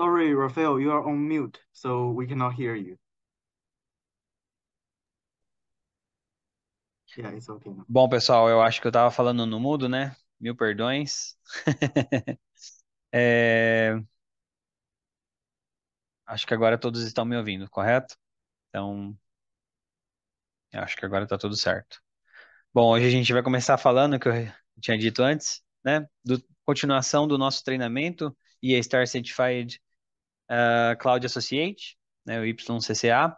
Sorry, Rafael, you are on mute, so we cannot hear you. Yeah, it's okay now. Bom, pessoal, eu acho que eu estava falando no mudo, né? Mil perdões. É, acho que agora todos estão me ouvindo, correto? Então, acho que agora está tudo certo. Bom, hoje a gente vai começar falando, que eu tinha dito antes, né? Continuação do nosso treinamento EA Star Certified Cloud Associate, né? O YCCA.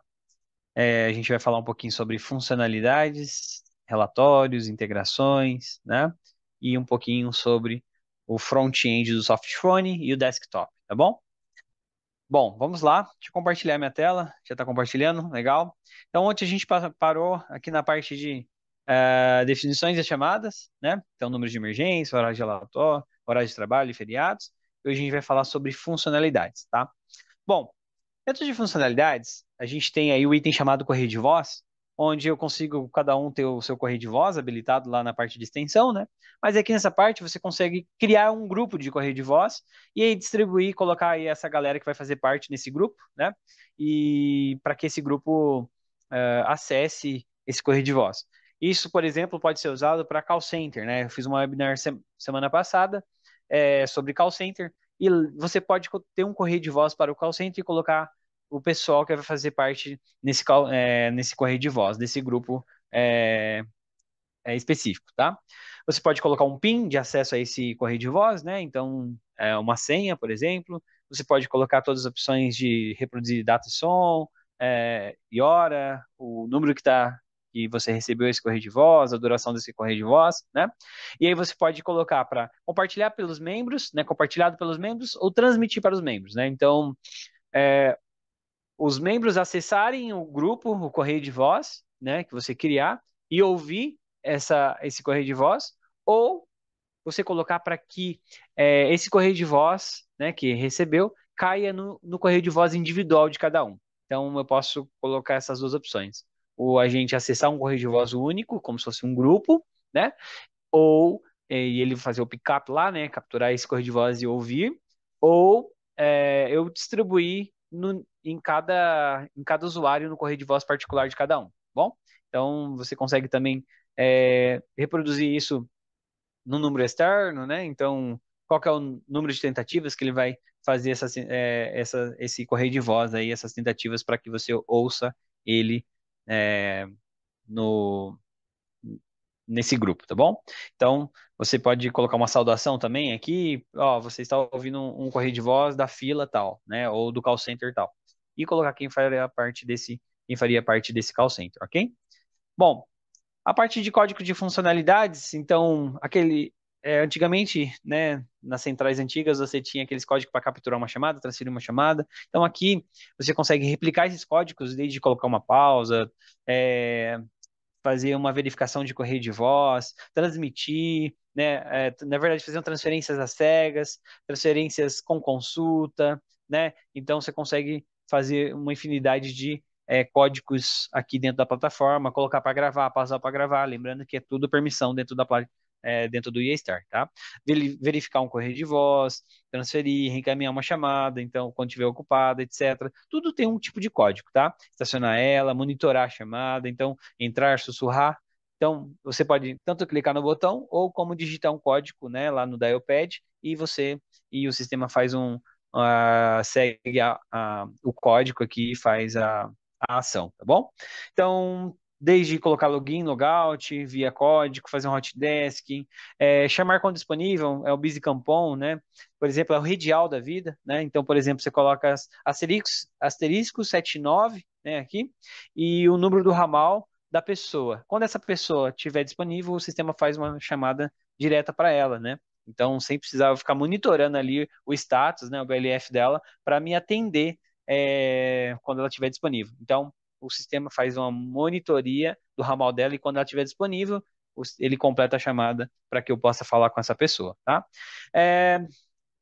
A gente vai falar um pouquinho sobre funcionalidades, relatórios, integrações, né? E um pouquinho sobre o front-end do softphone e o desktop, tá bom? Bom, vamos lá. Deixa eu compartilhar minha tela. Já está compartilhando? Legal. Então, ontem a gente parou aqui na parte de definições das chamadas, né? Então, número de emergência, horário de relatório, horário de trabalho e feriados. Hoje a gente vai falar sobre funcionalidades, tá? Bom, dentro de funcionalidades, a gente tem aí o item chamado correio de voz, onde eu consigo cada um ter o seu correio de voz habilitado lá na parte de extensão, né? Mas aqui nessa parte você consegue criar um grupo de correio de voz e aí distribuir, colocar aí essa galera que vai fazer parte nesse grupo, né? E para que esse grupo acesse esse correio de voz. Isso, por exemplo, pode ser usado para call center, né? Eu fiz uma webinar semana passada sobre call center e você pode ter um correio de voz para o call center e colocar o pessoal que vai fazer parte nesse correio de voz, desse grupo é, específico, tá? Você pode colocar um PIN de acesso a esse correio de voz, né? Então, uma senha, por exemplo. Você pode colocar todas as opções de reproduzir data e som, e hora, o número que você recebeu esse correio de voz, a duração desse correio de voz, né? E aí você pode colocar para compartilhar pelos membros, né? Compartilhado pelos membros ou transmitir para os membros, né? Então, os membros acessarem o grupo, o correio de voz, né, que você criar, e ouvir esse correio de voz, ou você colocar para que esse correio de voz, né, que recebeu, caia no correio de voz individual de cada um. Então, eu posso colocar essas duas opções. Ou a gente acessar um correio de voz único, como se fosse um grupo, né? Ou e ele fazer o pickup lá, né? Capturar esse correio de voz e ouvir. Ou eu distribuir em cada usuário no correio de voz particular de cada um. Bom, então você consegue também reproduzir isso no número externo, né? Então, qual que é o número de tentativas que ele vai fazer esse correio de voz aí, essas tentativas para que você ouça ele é, no, nesse grupo, tá bom? Então, você pode colocar uma saudação também aqui, ó, você está ouvindo um correio de voz da fila tal, né? Ou do call center tal. E colocar quem faria parte desse call center, ok? Bom, a parte de código de funcionalidades, então, antigamente, né, nas centrais antigas, você tinha aqueles códigos para capturar uma chamada, transferir uma chamada. Então, aqui, você consegue replicar esses códigos, desde colocar uma pausa, é, fazer uma verificação de correio de voz, transmitir, né, na verdade, fazer transferências às cegas, transferências com consulta, né? Então, você consegue fazer uma infinidade de códigos aqui dentro da plataforma, colocar para gravar, pausar para gravar, lembrando que é tudo permissão dentro do EAStar, tá? Verificar um correio de voz, transferir, reencaminhar uma chamada, então, quando estiver ocupada, etc. Tudo tem um tipo de código, tá? Estacionar ela, monitorar a chamada, então, entrar, sussurrar. Então, você pode tanto clicar no botão ou como digitar um código, né, lá no dialpad e o sistema faz segue o código aqui e faz a ação, tá bom? Então, desde colocar login, logout, via código, fazer um hotdesk, chamar quando disponível, é o busy campon, né? Por exemplo, é o radial da vida, né? Então, por exemplo, você coloca asterisco 79, né, aqui, e o número do ramal da pessoa. Quando essa pessoa estiver disponível, o sistema faz uma chamada direta para ela, né? Então, sem precisar ficar monitorando ali o status, né, o BLF dela, para me atender quando ela estiver disponível. Então, o sistema faz uma monitoria do ramal dela e quando ela estiver disponível, ele completa a chamada para que eu possa falar com essa pessoa, tá? É,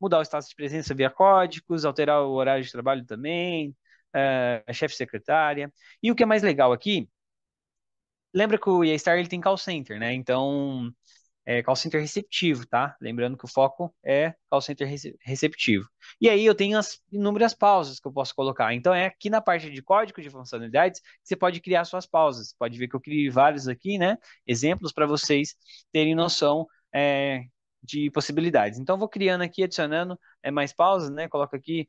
mudar o status de presença via códigos, alterar o horário de trabalho também, chefe secretária. E o que é mais legal aqui, lembra que o EAStar ele tem call center, né? Então, call center receptivo, tá? Lembrando que o foco é call center receptivo. E aí eu tenho as inúmeras pausas que eu posso colocar. Então é aqui na parte de código de funcionalidades que você pode criar suas pausas. Pode ver que eu criei vários aqui, né? Exemplos para vocês terem noção de possibilidades. Então, eu vou criando aqui, adicionando mais pausas, né? Coloco aqui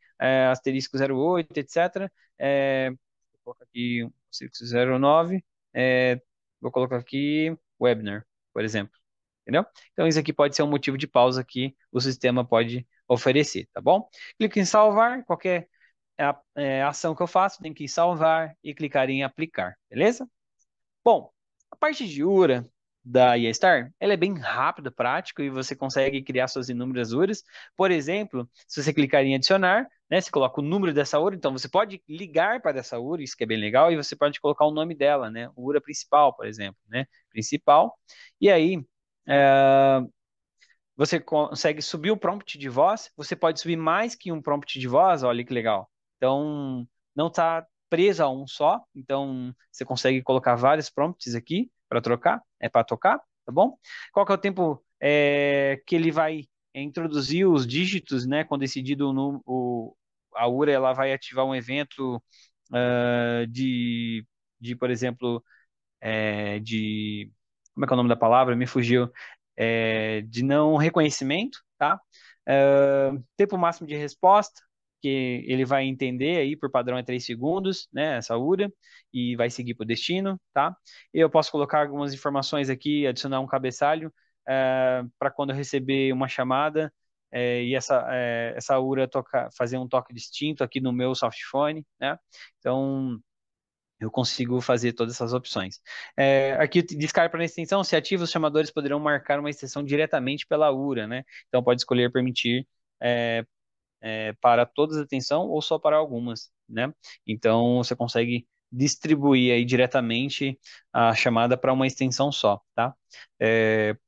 asterisco 08, etc. Vou colocar aqui um asterisco 09. Vou colocar aqui webinar, por exemplo. Entendeu? Então, isso aqui pode ser um motivo de pausa que o sistema pode oferecer, tá bom? Clique em salvar, qualquer ação que eu faço, tem que salvar e clicar em aplicar, beleza? Bom, a parte de URA da IAStar, ela é bem rápida, prática e você consegue criar suas inúmeras URAs. Por exemplo, se você clicar em adicionar, né, você coloca o número dessa URA, então você pode ligar para essa URA, isso que é bem legal, e você pode colocar o nome dela, né, URA principal, por exemplo, né, principal. E aí, é, você consegue subir o prompt de voz, você pode subir mais que um prompt de voz, olha que legal. Então, não está preso a um só, então você consegue colocar vários prompts aqui para trocar, para tocar, tá bom? Qual que é o tempo que ele vai introduzir os dígitos, né? Quando decidido a URA, ela vai ativar um evento por exemplo, como é que é o nome da palavra? Me fugiu. De não reconhecimento, tá? Tempo máximo de resposta, que ele vai entender aí por padrão é 3 segundos, né? Essa URA, e vai seguir para o destino, tá? Eu posso colocar algumas informações aqui, adicionar um cabeçalho para quando eu receber uma chamada e essa URA fazer um toque distinto aqui no meu softphone, né? Então, eu consigo fazer todas essas opções. Aqui, descarga para extensão, se ativa, os chamadores poderão marcar uma extensão diretamente pela URA, né? Então, pode escolher permitir para todas a extensão ou só para algumas, né? Então, você consegue distribuir aí diretamente a chamada para uma extensão só, tá?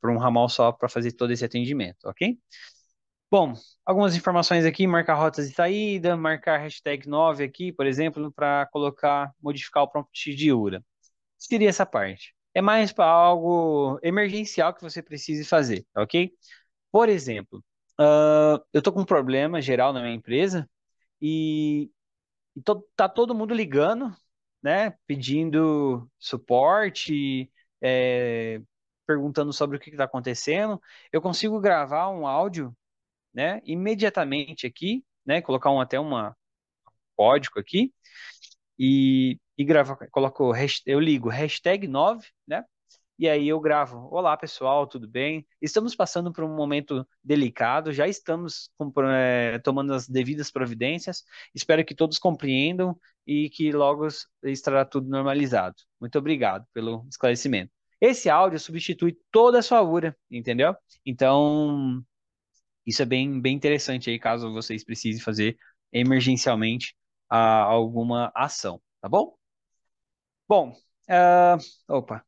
Para um ramal só para fazer todo esse atendimento, ok? Bom, algumas informações aqui, marcar rotas de saída, marcar hashtag 9 aqui, por exemplo, para modificar o prompt de URA. Seria essa parte. É mais para algo emergencial que você precise fazer, tá ok? Por exemplo, eu estou com um problema geral na minha empresa e tá todo mundo ligando, né? Pedindo suporte, perguntando sobre o que está acontecendo. Eu consigo gravar um áudio, né, imediatamente aqui, né, colocar até um código aqui e gravo, eu ligo hashtag 9, né, e aí eu gravo. Olá, pessoal, tudo bem? Estamos passando por um momento delicado, já estamos tomando as devidas providências. Espero que todos compreendam e que logo estará tudo normalizado. Muito obrigado pelo esclarecimento. Esse áudio substitui toda a sua URA, entendeu? Então, isso é bem interessante aí, caso vocês precisem fazer emergencialmente alguma ação, tá bom? Bom, ah,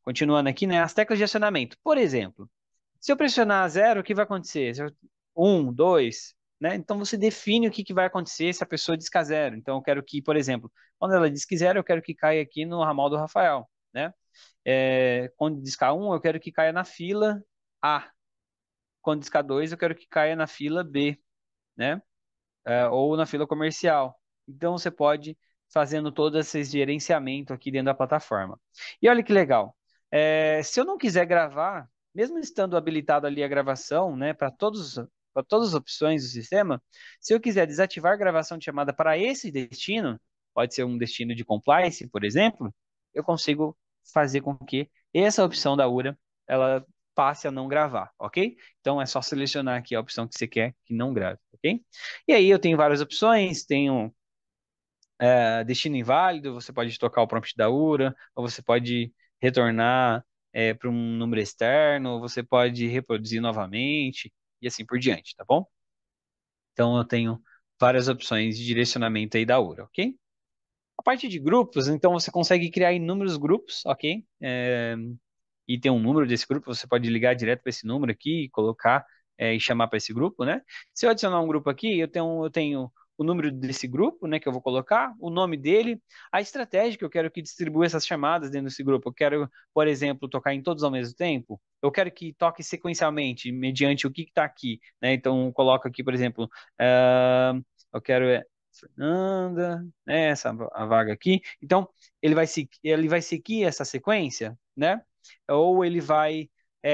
continuando aqui, né? As teclas de acionamento. Por exemplo, se eu pressionar zero, o que vai acontecer? Um, dois, né? Então você define o que vai acontecer se a pessoa discar zero. Então eu quero que, por exemplo, quando ela diz que zero, eu quero que caia aqui no ramal do Rafael, né? Quando discar um, eu quero que caia na fila A. Quando discar dois, eu quero que caia na fila B, né? Ou na fila comercial. Então você pode fazendo todo esse gerenciamento aqui dentro da plataforma. E olha que legal. Se eu não quiser gravar, mesmo estando habilitado ali a gravação, né, para todas as opções do sistema, se eu quiser desativar a gravação de chamada para esse destino, pode ser um destino de compliance, por exemplo, eu consigo fazer com que essa opção da URA ela passe a não gravar, ok? Então é só selecionar aqui a opção que você quer que não grave, ok? E aí eu tenho várias opções, tenho destino inválido, você pode tocar o prompt da URA, ou você pode retornar para um número externo, ou você pode reproduzir novamente, e assim por diante, tá bom? Então eu tenho várias opções de direcionamento aí da URA, ok? A parte de grupos, então você consegue criar inúmeros grupos, ok? E tem um número desse grupo, você pode ligar direto para esse número aqui, colocar e chamar para esse grupo, né? Se eu adicionar um grupo aqui, eu tenho o número desse grupo, né, que eu vou colocar, o nome dele, a estratégia que eu quero que distribua essas chamadas dentro desse grupo. Eu quero, por exemplo, tocar em todos ao mesmo tempo. Eu quero que toque sequencialmente, mediante o que está aqui, né? Então, eu coloco aqui, por exemplo, eu quero Fernanda, né, essa a vaga aqui. Então, ele vai seguir essa sequência, né? Ou ele vai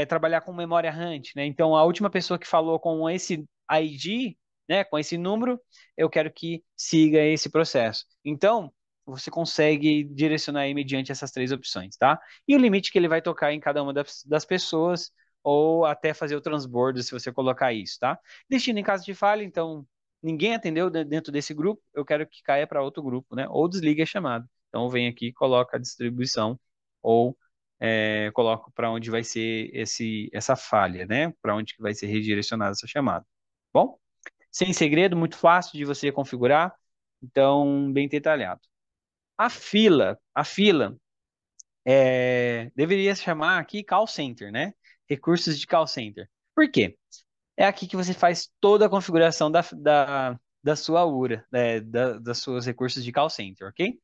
trabalhar com memória hunt, né? Então, a última pessoa que falou com esse ID, né, com esse número, eu quero que siga esse processo. Então, você consegue direcionar aí mediante essas três opções, tá? E o limite que ele vai tocar em cada uma das pessoas, ou até fazer o transbordo, se você colocar isso, tá? Destino em caso de falha, então, ninguém atendeu dentro desse grupo, eu quero que caia para outro grupo, né? Ou desligue a chamada. Então, vem aqui e coloca a distribuição, ou coloco para onde vai ser essa falha, né? Para onde que vai ser redirecionada essa chamada. Bom, sem segredo, muito fácil de você configurar, então bem detalhado. A fila deveria se chamar aqui call center, né? Recursos de call center. Por quê? É aqui que você faz toda a configuração da sua URA, das seus recursos de call center, ok?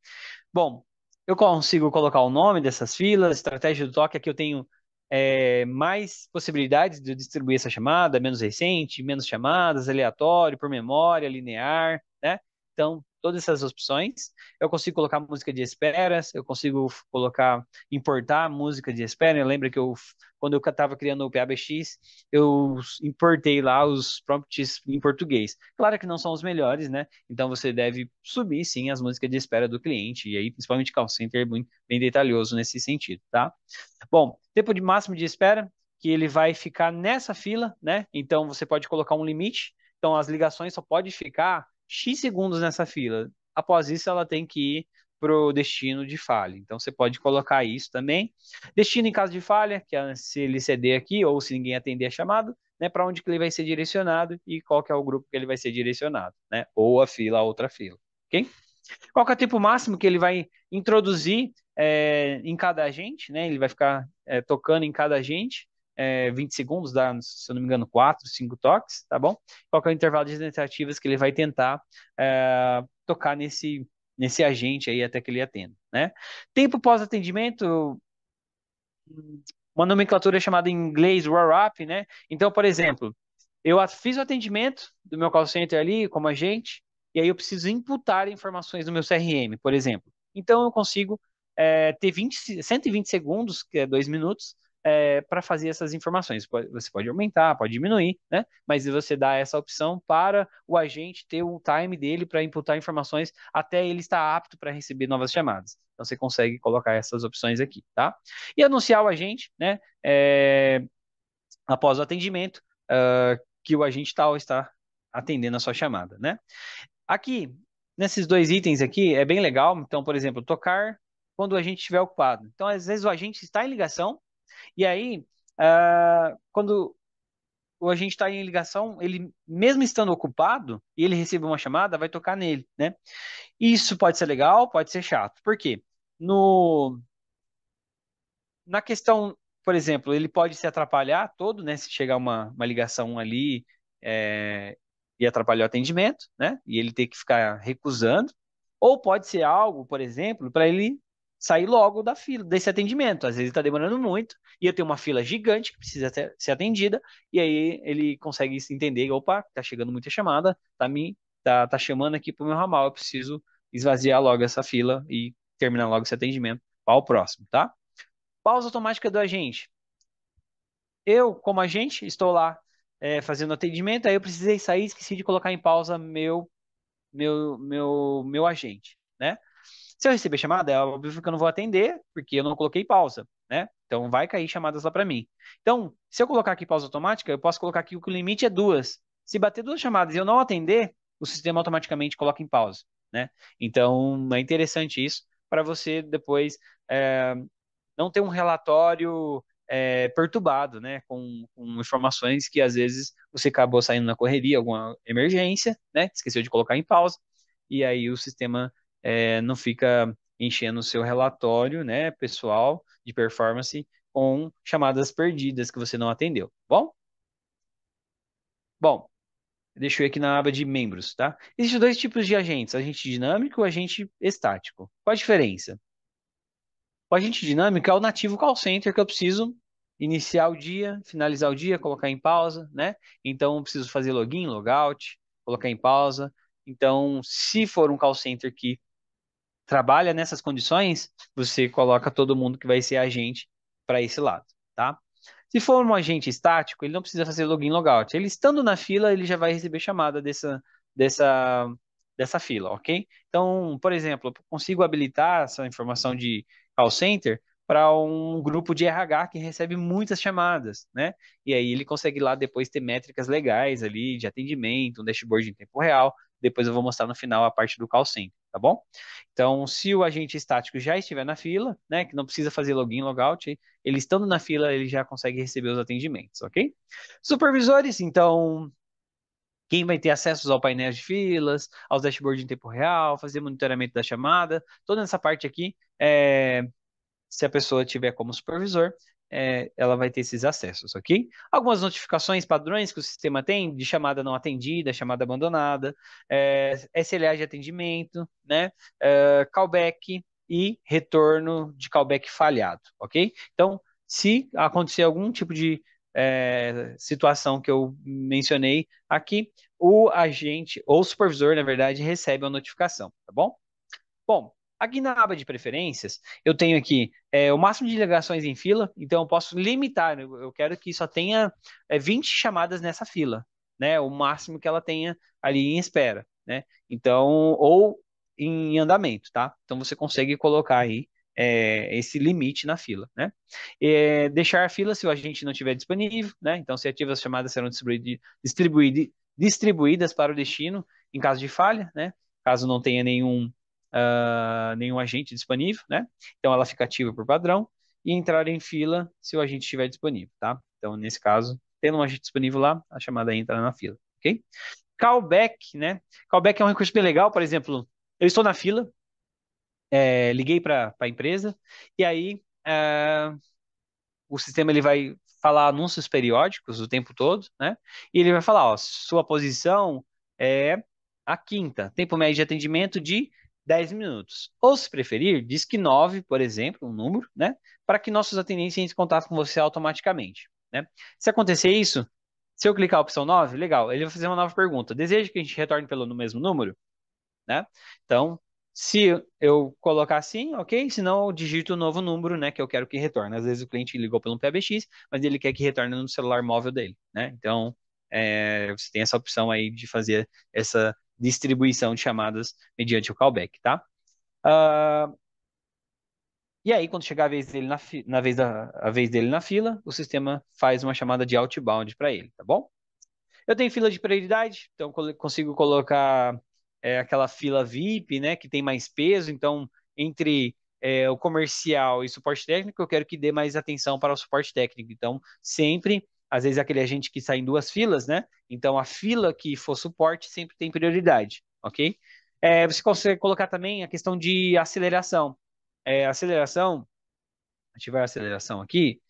Bom, eu consigo colocar o nome dessas filas, estratégia do toque. Aqui eu tenho mais possibilidades de eu distribuir essa chamada, menos recente, menos chamadas, aleatório, por memória, linear, né? Então, todas essas opções. Eu consigo colocar música de espera, eu consigo colocar, importar música de espera. Lembra que quando eu estava criando o PABX, eu importei lá os prompts em português. Claro que não são os melhores, né? Então você deve subir sim as músicas de espera do cliente, e aí principalmente call center é muito bem detalhoso nesse sentido, tá? Bom, tempo de máximo de espera, que ele vai ficar nessa fila, né? Então você pode colocar um limite. Então as ligações só pode ficar X segundos nessa fila. Após isso, ela tem que ir para o destino de falha. Então você pode colocar isso também. Destino em caso de falha, que é se ele ceder aqui ou se ninguém atender a chamada, né? Para onde que ele vai ser direcionado e qual que é o grupo que ele vai ser direcionado, né? Ou a fila, a outra fila, ok? Qual que é o tempo máximo que ele vai introduzir em cada agente, né? Ele vai ficar tocando em cada agente, 20 segundos, dá, se eu não me engano, 4, 5 toques, tá bom? Qual que é o intervalo de tentativas que ele vai tentar tocar nesse agente aí até que ele atenda, né? Tempo pós-atendimento, uma nomenclatura chamada em inglês roll-up, né? Então, por exemplo, eu fiz o atendimento do meu call center ali como agente, e aí eu preciso imputar informações no meu CRM, por exemplo. Então eu consigo ter 120 segundos, que é 2 minutos, para fazer essas informações. Você pode aumentar, pode diminuir, né? Mas você dá essa opção para o agente ter o time dele para imputar informações até ele estar apto para receber novas chamadas. Então você consegue colocar essas opções aqui, tá? E anunciar o agente, né? Após o atendimento, que o agente tal está atendendo a sua chamada, né? Aqui, nesses dois itens aqui, é bem legal. Então, por exemplo, tocar quando o agente estiver ocupado. Então, às vezes o agente está em ligação e aí, quando o agente está em ligação, ele mesmo estando ocupado e ele recebe uma chamada, vai tocar nele, né? Isso pode ser legal, pode ser chato. Por quê? No, Na questão, por exemplo, ele pode se atrapalhar todo, né? Se chegar uma ligação ali e atrapalhar o atendimento, né? E ele ter que ficar recusando. Ou pode ser algo, por exemplo, para ele sair logo da fila, desse atendimento. Às vezes está demorando muito e eu tenho uma fila gigante que precisa ser atendida, e aí ele consegue se entender, opa, tá chegando muita chamada, tá chamando aqui pro meu ramal, eu preciso esvaziar logo essa fila e terminar logo esse atendimento para o próximo, tá? Pausa automática do agente. Eu, como agente, estou lá fazendo atendimento, aí eu precisei sair, esqueci de colocar em pausa meu agente, né? Se eu receber chamada, é óbvio que eu não vou atender, porque eu não coloquei pausa, né? Então vai cair chamadas lá para mim. Então, se eu colocar aqui pausa automática, eu posso colocar aqui que o limite é duas. Se bater duas chamadas e eu não atender, o sistema automaticamente coloca em pausa, né? Então é interessante isso para você depois é, não ter um relatório perturbado, né, com informações que às vezes você acabou saindo na correria, alguma emergência, né, esqueceu de colocar em pausa, e aí o sistema não fica enchendo o seu relatório, né, pessoal de performance com chamadas perdidas que você não atendeu. Bom? Bom, Deixa eu ir aqui na aba de membros, tá? Existem dois tipos de agentes, agente dinâmico e agente estático. Qual a diferença? O agente dinâmico é o nativo call center que eu preciso iniciar o dia, finalizar o dia, colocar em pausa, né? Então, eu preciso fazer login, logout, colocar em pausa. Então, se for um call center que trabalha nessas condições, você coloca todo mundo que vai ser agente para esse lado, tá? Se for um agente estático, ele não precisa fazer login logout. Ele estando na fila, ele já vai receber chamada dessa, dessa fila, ok? Então, por exemplo, eu consigo habilitar essa informação de call center para um grupo de RH que recebe muitas chamadas, né? E aí ele consegue lá depois ter métricas legais ali de atendimento, um dashboard em tempo real. Depois eu vou mostrar no final a parte do call center, tá bom? Então, se o agente estático já estiver na fila, né, que não precisa fazer login, logout, ele estando na fila, ele já consegue receber os atendimentos, ok? Supervisores, então, quem vai ter acesso ao painel de filas, aos dashboards em tempo real, fazer monitoramento da chamada, toda essa parte aqui se a pessoa tiver como supervisor, ela vai ter esses acessos, ok? Algumas notificações padrões que o sistema tem, de chamada não atendida, chamada abandonada, SLA de atendimento, né? Callback e retorno de callback falhado, ok? Então, se acontecer algum tipo de situação que eu mencionei aqui, o agente ou o supervisor, na verdade, recebe a notificação, tá bom? Bom, aqui na aba de preferências, eu tenho aqui o máximo de ligações em fila, então eu posso limitar, eu quero que só tenha 20 chamadas nessa fila, né? O máximo que ela tenha ali em espera, né? Então, ou em andamento, tá? Então você consegue colocar aí esse limite na fila, né? Deixar a fila se o agente não estiver disponível, né? Então, se ativas as chamadas serão distribuídas para o destino em caso de falha, né? Caso não tenha nenhum agente disponível, né? Então ela fica ativa por padrão e entrar em fila se o agente estiver disponível, tá? Então, nesse caso, tendo um agente disponível lá, a chamada entra na fila, ok? Callback, né? Callback é um recurso bem legal, por exemplo, eu estou na fila, liguei para a empresa e aí o sistema ele vai falar anúncios periódicos o tempo todo, né? E ele vai falar, ó, sua posição é a quinta, tempo médio de atendimento de 10 minutos. Ou, se preferir, diz que 9, por exemplo, um número, né? Para que nossos atendentes entrem em contato com você automaticamente, né? Se acontecer isso, se eu clicar a opção 9, legal, ele vai fazer uma nova pergunta. Deseja que a gente retorne pelo mesmo número? Né? Então, se eu colocar assim, ok? Se não, eu digito o novo número, né, que eu quero que retorne. Às vezes o cliente ligou pelo PBX, mas ele quer que retorne no celular móvel dele, né? Então, você tem essa opção aí de fazer essa distribuição de chamadas mediante o callback, tá? Ah, e aí, quando chegar a vez dele a vez dele na fila, o sistema faz uma chamada de outbound para ele, tá bom? Eu tenho fila de prioridade, então consigo colocar aquela fila VIP, né, que tem mais peso. Então, entre o comercial e suporte técnico, eu quero que dê mais atenção para o suporte técnico. Então, sempre, às vezes, aquele agente que sai em duas filas, né? Então, a fila que for suporte sempre tem prioridade, ok? Você consegue colocar também a questão de aceleração. Aceleração, ativar a aceleração aqui.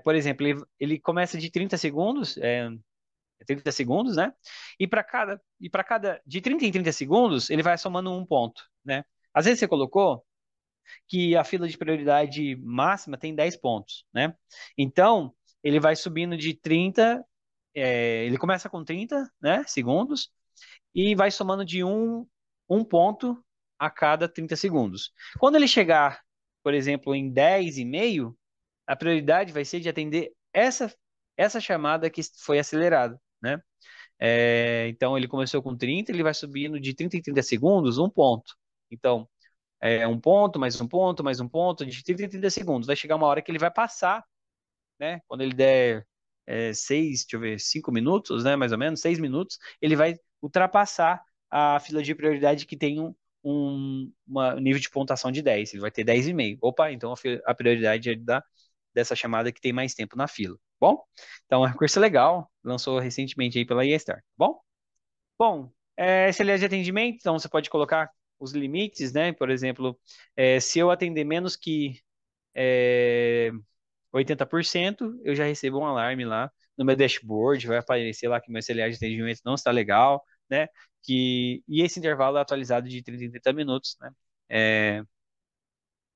Por exemplo, ele começa de 30 segundos, 30 segundos, né? E para cada de 30 em 30 segundos, ele vai somando um ponto, né? Às vezes você colocou que a fila de prioridade máxima tem 10 pontos, né? Então, ele vai subindo de 30, ele começa com 30, né, segundos e vai somando de um ponto a cada 30 segundos. Quando ele chegar, por exemplo, em 10,5, a prioridade vai ser de atender essa chamada que foi acelerada, né? Então ele começou com 30, ele vai subindo de 30 em 30 segundos, um ponto. Então, um ponto, mais um ponto, mais um ponto, de 30 em 30 segundos. Vai chegar uma hora que ele vai passar, né? Quando ele der 5 minutos, né? Mais ou menos, 6 minutos, ele vai ultrapassar a fila de prioridade que tem um nível de pontuação de 10. Ele vai ter 10,5. Opa, então a prioridade é dessa chamada que tem mais tempo na fila. Bom, então é um recurso legal, lançou recentemente aí pela EStar, bom? Bom, SLA de atendimento, então você pode colocar os limites, né? Por exemplo, se eu atender menos que 80%, eu já recebo um alarme lá no meu dashboard, vai aparecer lá que meu SLA de atendimento não está legal, né? E esse intervalo é atualizado de 30 em 30 minutos, né? É,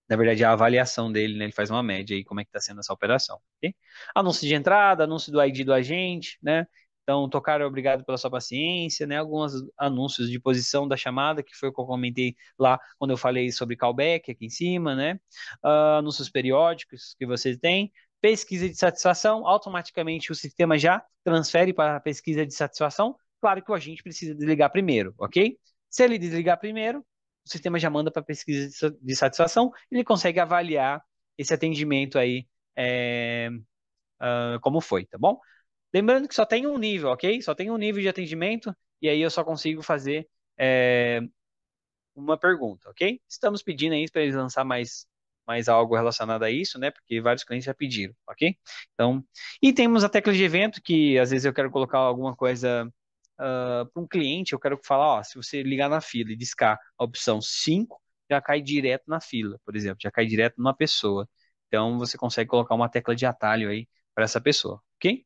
na verdade, a avaliação dele, né? Ele faz uma média aí, como é que está sendo essa operação, ok? Anúncio de entrada, anúncio do ID do agente, né? Então, tocar obrigado pela sua paciência, né? Alguns anúncios de posição da chamada, que foi o que eu comentei lá quando eu falei sobre callback aqui em cima, né? Anúncios periódicos que você tem. Pesquisa de satisfação, automaticamente o sistema já transfere para a pesquisa de satisfação. Claro que o agente precisa desligar primeiro, ok? Se ele desligar primeiro, o sistema já manda para pesquisa de satisfação, ele consegue avaliar esse atendimento aí, como foi, tá bom? Lembrando que só tem um nível, ok? Só tem um nível de atendimento, e aí eu só consigo fazer é, uma pergunta, ok? Estamos pedindo aí para eles lançar mais algo relacionado a isso, né? Porque vários clientes já pediram, ok? Então, e temos a tecla de evento, que às vezes eu quero colocar alguma coisa para um cliente, eu quero falar, ó, se você ligar na fila e discar a opção 5, já cai direto na fila, por exemplo, já cai direto numa pessoa. Então, você consegue colocar uma tecla de atalho aí para essa pessoa, ok?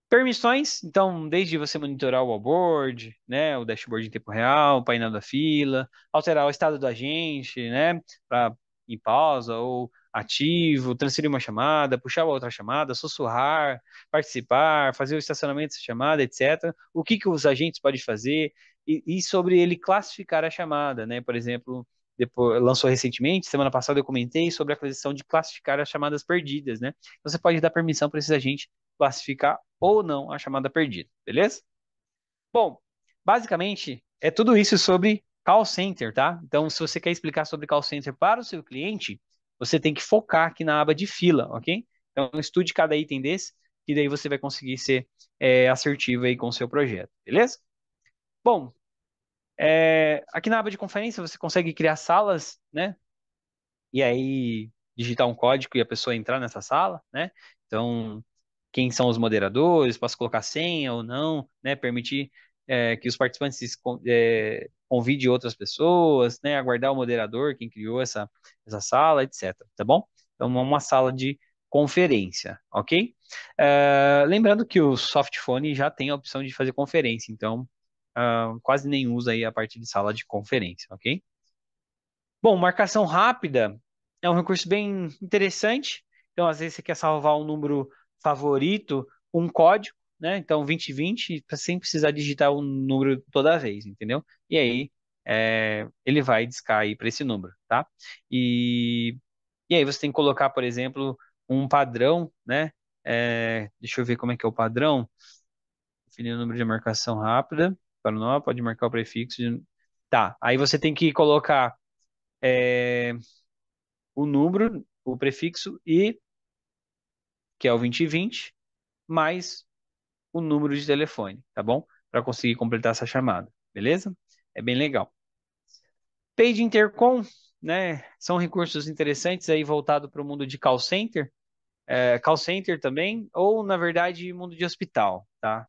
Permissões, então, desde você monitorar o onboard, né, o dashboard em tempo real, o painel da fila, alterar o estado do agente, né, para em pausa ou ativo, transferir uma chamada, puxar outra chamada, sussurrar, participar, fazer o estacionamento dessa chamada, etc. O que que os agentes podem fazer e sobre ele classificar a chamada, né? Por exemplo, depois lançou recentemente, semana passada eu comentei sobre a aquisição de classificar as chamadas perdidas, né? Então, você pode dar permissão para esses agentes classificar ou não a chamada perdida, beleza? Bom, basicamente é tudo isso sobre call center, tá? Então, se você quer explicar sobre call center para o seu cliente, você tem que focar aqui na aba de fila, ok? Então, estude cada item desse, que daí você vai conseguir ser assertivo aí com o seu projeto, beleza? Bom, aqui na aba de conferência você consegue criar salas, né? E aí digitar um código e a pessoa entrar nessa sala, né? Então, quem são os moderadores, posso colocar senha ou não, né? Permitir que os participantes convide outras pessoas, né? Aguardar o moderador, quem criou essa sala, etc. Tá bom? Então, é uma sala de conferência, ok? Lembrando que o softphone já tem a opção de fazer conferência, então quase nem usa aí a parte de sala de conferência, ok? Bom, marcação rápida é um recurso bem interessante. Então, às vezes, você quer salvar um número favorito, um código, né? Então, 2020, sem precisar digitar o número toda vez, entendeu? E aí, ele vai discar aí para esse número, tá? E, e aí, você tem que colocar, por exemplo, um padrão, né? Deixa eu ver como é que é o padrão. Definir o número de marcação rápida. Para o nó, pode marcar o prefixo. Tá, aí você tem que colocar o número, o prefixo e, que é o 2020, mais o número de telefone, tá bom? Para conseguir completar essa chamada, beleza? É bem legal. Page Intercom, né? São recursos interessantes aí voltado para o mundo de call center também, ou na verdade mundo de hospital, tá?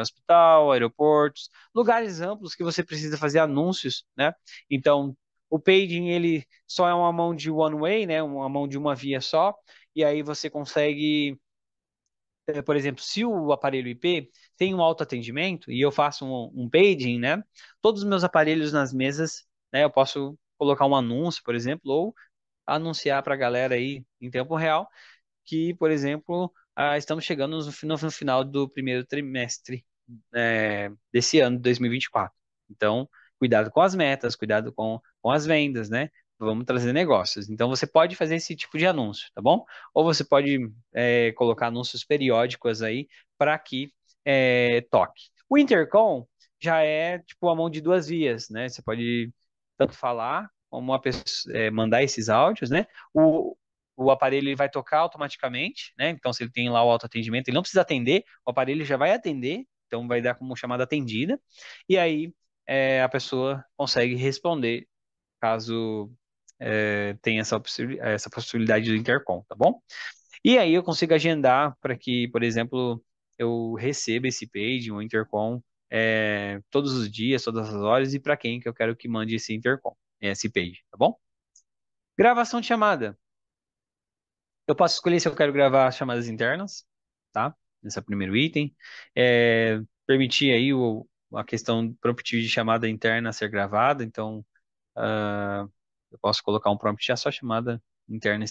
Hospital, aeroportos, lugares amplos que você precisa fazer anúncios, né? Então, o paging ele só é uma mão de one way, né? Uma mão de uma via só, e aí você consegue, por exemplo, se o aparelho IP tem um autoatendimento e eu faço um paging, né? Todos os meus aparelhos nas mesas, né? Eu posso colocar um anúncio, por exemplo, ou anunciar para a galera aí em tempo real que, por exemplo, estamos chegando no final do primeiro trimestre desse ano, 2024. Então, cuidado com as metas, cuidado com as vendas, né? Vamos trazer negócios. Então, você pode fazer esse tipo de anúncio, tá bom? Ou você pode colocar anúncios periódicos aí para que toque. O Intercom já é tipo a mão de duas vias, né? Você pode tanto falar como uma pessoa, mandar esses áudios, né? O aparelho ele vai tocar automaticamente, né? Então, se ele tem lá o autoatendimento, ele não precisa atender, o aparelho já vai atender, então vai dar como chamada atendida, e aí a pessoa consegue responder caso tenha essa possibilidade do intercom, tá bom? E aí eu consigo agendar para que, por exemplo, eu receba esse page, um intercom, todos os dias, todas as horas, e para quem que eu quero que mande esse intercom, esse page, tá bom? Gravação de chamada. Eu posso escolher se eu quero gravar chamadas internas, tá? nesse primeiro item. Permitir aí a questão do prompt de chamada interna a ser gravada, então eu posso colocar um prompt já só chamada interna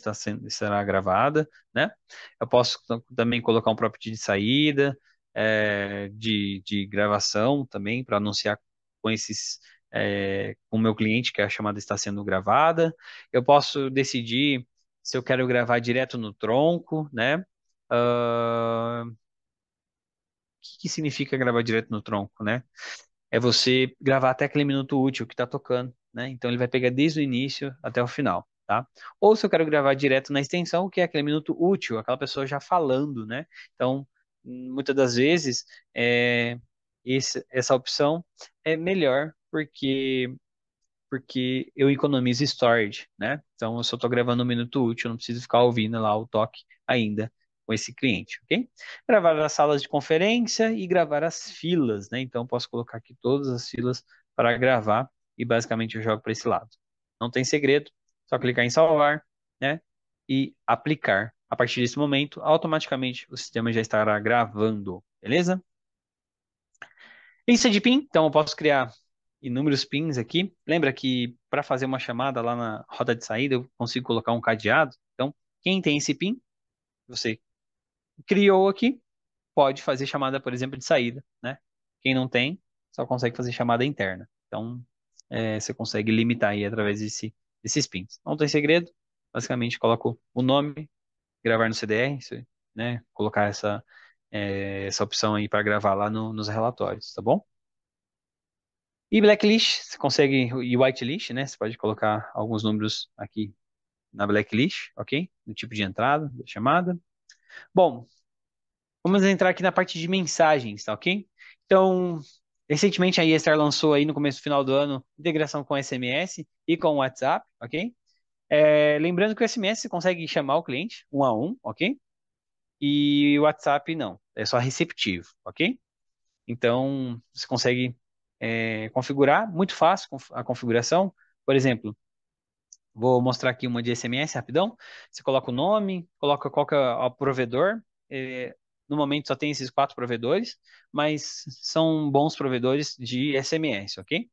estará gravada, né? Eu posso também colocar um prompt de saída, de gravação também, para anunciar com com o meu cliente que a chamada está sendo gravada. Eu posso decidir se eu quero gravar direto no tronco, né? O que significa gravar direto no tronco, né? É você gravar até aquele minuto útil que está tocando, né? Então ele vai pegar desde o início até o final, tá? Ou se eu quero gravar direto na extensão, que é aquele minuto útil, aquela pessoa já falando, né? Então, muitas das vezes, essa opção é melhor porque eu economizo storage, né? Então, eu só estou gravando um minuto útil, eu não preciso ficar ouvindo lá o toque ainda com esse cliente, ok? Gravar as salas de conferência e gravar as filas, né? Então, eu posso colocar aqui todas as filas para gravar e basicamente eu jogo para esse lado. Não tem segredo, só clicar em salvar, né? E aplicar. A partir desse momento, automaticamente o sistema já estará gravando, beleza? Lista de PIN, então eu posso criar inúmeros pins aqui. Lembra que para fazer uma chamada lá na roda de saída eu consigo colocar um cadeado? Então, quem tem esse pin, você criou aqui, pode fazer chamada, por exemplo, de saída, né? Quem não tem, só consegue fazer chamada interna. Então, você consegue limitar aí através desses pins. Não tem segredo, basicamente coloco o nome, gravar no CDR, né? Colocar essa opção aí para gravar lá nos relatórios, tá bom? E blacklist, você consegue, e whitelist, né? Você pode colocar alguns números aqui na blacklist, ok? No tipo de entrada, da chamada. Bom, vamos entrar aqui na parte de mensagens, tá ok? Então, recentemente a Iestar lançou aí no começo do final do ano integração com SMS e com o WhatsApp, ok? Lembrando que o SMS você consegue chamar o cliente um a um, ok? E o WhatsApp não, é só receptivo, ok? Então, você consegue configurar, muito fácil a configuração. Por exemplo, vou mostrar aqui uma de SMS rapidão. Você coloca o nome, coloca qual que é o provedor. No momento só tem esses quatro provedores, mas são bons provedores de SMS, ok?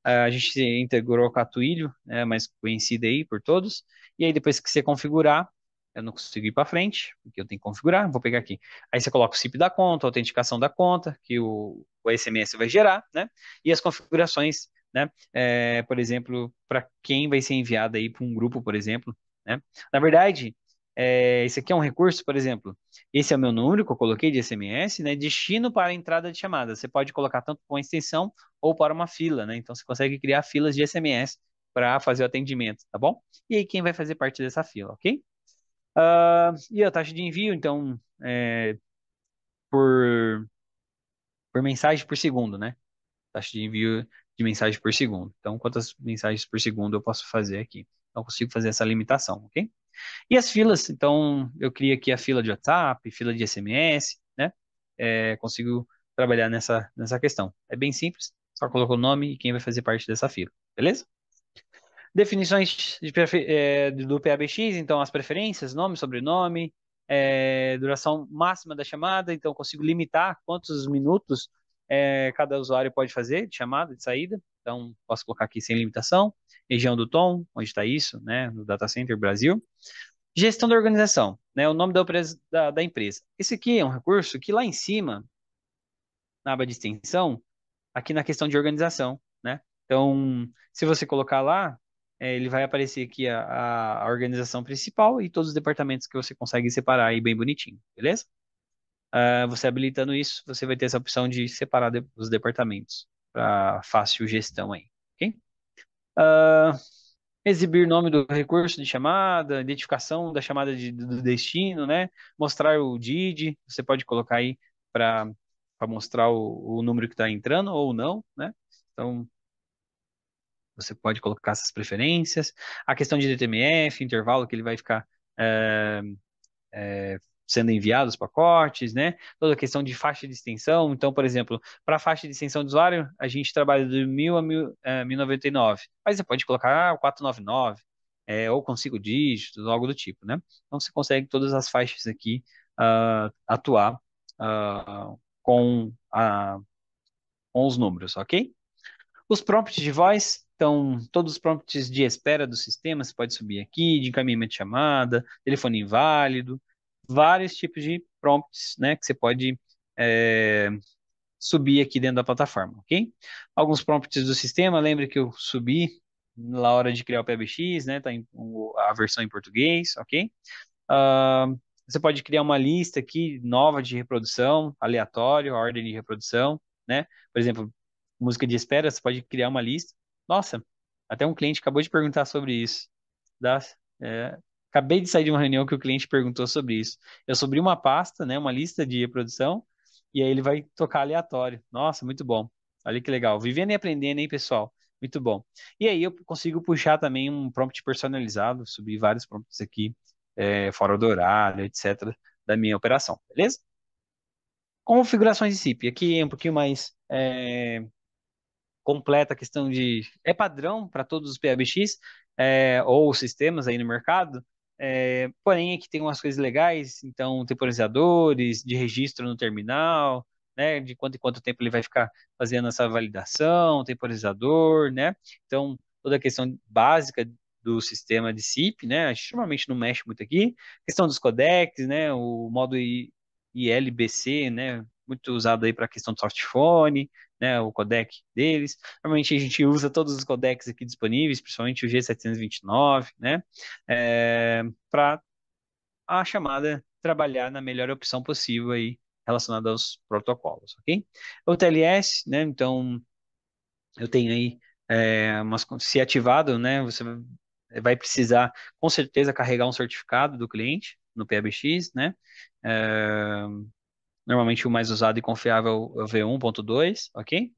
A gente integrou com a Twilio, né, mais conhecida aí por todos. E aí depois que você configurar, eu não consigo ir para frente, porque eu tenho que configurar, vou pegar aqui. Aí você coloca o CIP da conta, a autenticação da conta, que o SMS vai gerar, né? E as configurações, né? Por exemplo, para quem vai ser enviado aí para um grupo, por exemplo, né? Na verdade, esse aqui é um recurso, por exemplo, esse é o meu número que eu coloquei de SMS, né? Destino para a entrada de chamada. Você pode colocar tanto com a extensão ou para uma fila, né? Então você consegue criar filas de SMS para fazer o atendimento, tá bom? E aí quem vai fazer parte dessa fila, ok? E a taxa de envio, então, por, por mensagem por segundo, né? Taxa de envio de mensagem por segundo. Então, quantas mensagens por segundo eu posso fazer aqui? Então, eu consigo fazer essa limitação, ok? E as filas, então, eu crio aqui a fila de WhatsApp, fila de SMS, né? Consigo trabalhar nessa questão. É bem simples, só coloco o nome e quem vai fazer parte dessa fila, beleza? Definições do PABX, então as preferências, nome, sobrenome, duração máxima da chamada, então consigo limitar quantos minutos cada usuário pode fazer de chamada, de saída, então posso colocar aqui sem limitação, região do tom, onde está isso, né, no Data Center Brasil. Gestão da organização, né, o nome da empresa. Esse aqui é um recurso que lá em cima, na aba de extensão, aqui na questão de organização, né? Então, se você colocar lá, ele vai aparecer aqui a organização principal e todos os departamentos que você consegue separar aí bem bonitinho, beleza? Você habilitando isso, você vai ter essa opção de separar os departamentos para fácil gestão aí, ok? Ah, exibir nome do recurso de chamada, identificação da chamada do destino, né? Mostrar o DID, você pode colocar aí para mostrar o número que está entrando ou não, né? Então, você pode colocar essas preferências. A questão de DTMF, intervalo que ele vai ficar é, sendo enviado os pacotes, né? Toda a questão de faixa de extensão. Então, por exemplo, para a faixa de extensão do usuário, a gente trabalha de 1000 a 1099. Mas você pode colocar 499, ou com 5 dígitos, algo do tipo, né? Então, você consegue todas as faixas aqui atuar ah, com, a, com os números, ok? Os prompts de voz, então, todos os prompts de espera do sistema, você pode subir aqui, de encaminhamento de chamada, telefone inválido, vários tipos de prompts, né, que você pode é, subir aqui dentro da plataforma, ok? Alguns prompts do sistema, lembra que eu subi na hora de criar o PBX, né, tá a versão em português, ok? Ah, você pode criar uma lista aqui nova de reprodução, aleatório, ordem de reprodução, né? Por exemplo, música de espera, você pode criar uma lista. Nossa, até um cliente acabou de perguntar sobre isso. Dá- é, Acabei de sair de uma reunião que o cliente perguntou sobre isso. Eu subi uma pasta, né, uma lista de reprodução, e aí ele vai tocar aleatório. Nossa, muito bom. Olha que legal. Vivendo e aprendendo, hein, pessoal? Muito bom. E aí eu consigo puxar também um prompt personalizado, subir vários prompts aqui fora do horário, etc., da minha operação, beleza? Configurações de SIP. Aqui é um pouquinho mais completa a questão de. É padrão para todos os PABX ou sistemas aí no mercado, porém aqui tem umas coisas legais, então temporizadores de registro no terminal, né, de quanto em quanto tempo ele vai ficar fazendo essa validação, temporizador, né? Então, toda a questão básica do sistema de SIP, né? A gente normalmente não mexe muito aqui. Questão dos codecs, né? O modo ILBC, né? Muito usado aí para a questão do softphone, né, o codec deles. Normalmente a gente usa todos os codecs aqui disponíveis, principalmente o G729, né, para a chamada trabalhar na melhor opção possível aí relacionada aos protocolos, ok? O TLS, né, então eu tenho aí se ativado, né, você vai precisar com certeza carregar um certificado do cliente no PABX, né, é, normalmente o mais usado e confiável é o V1.2, ok?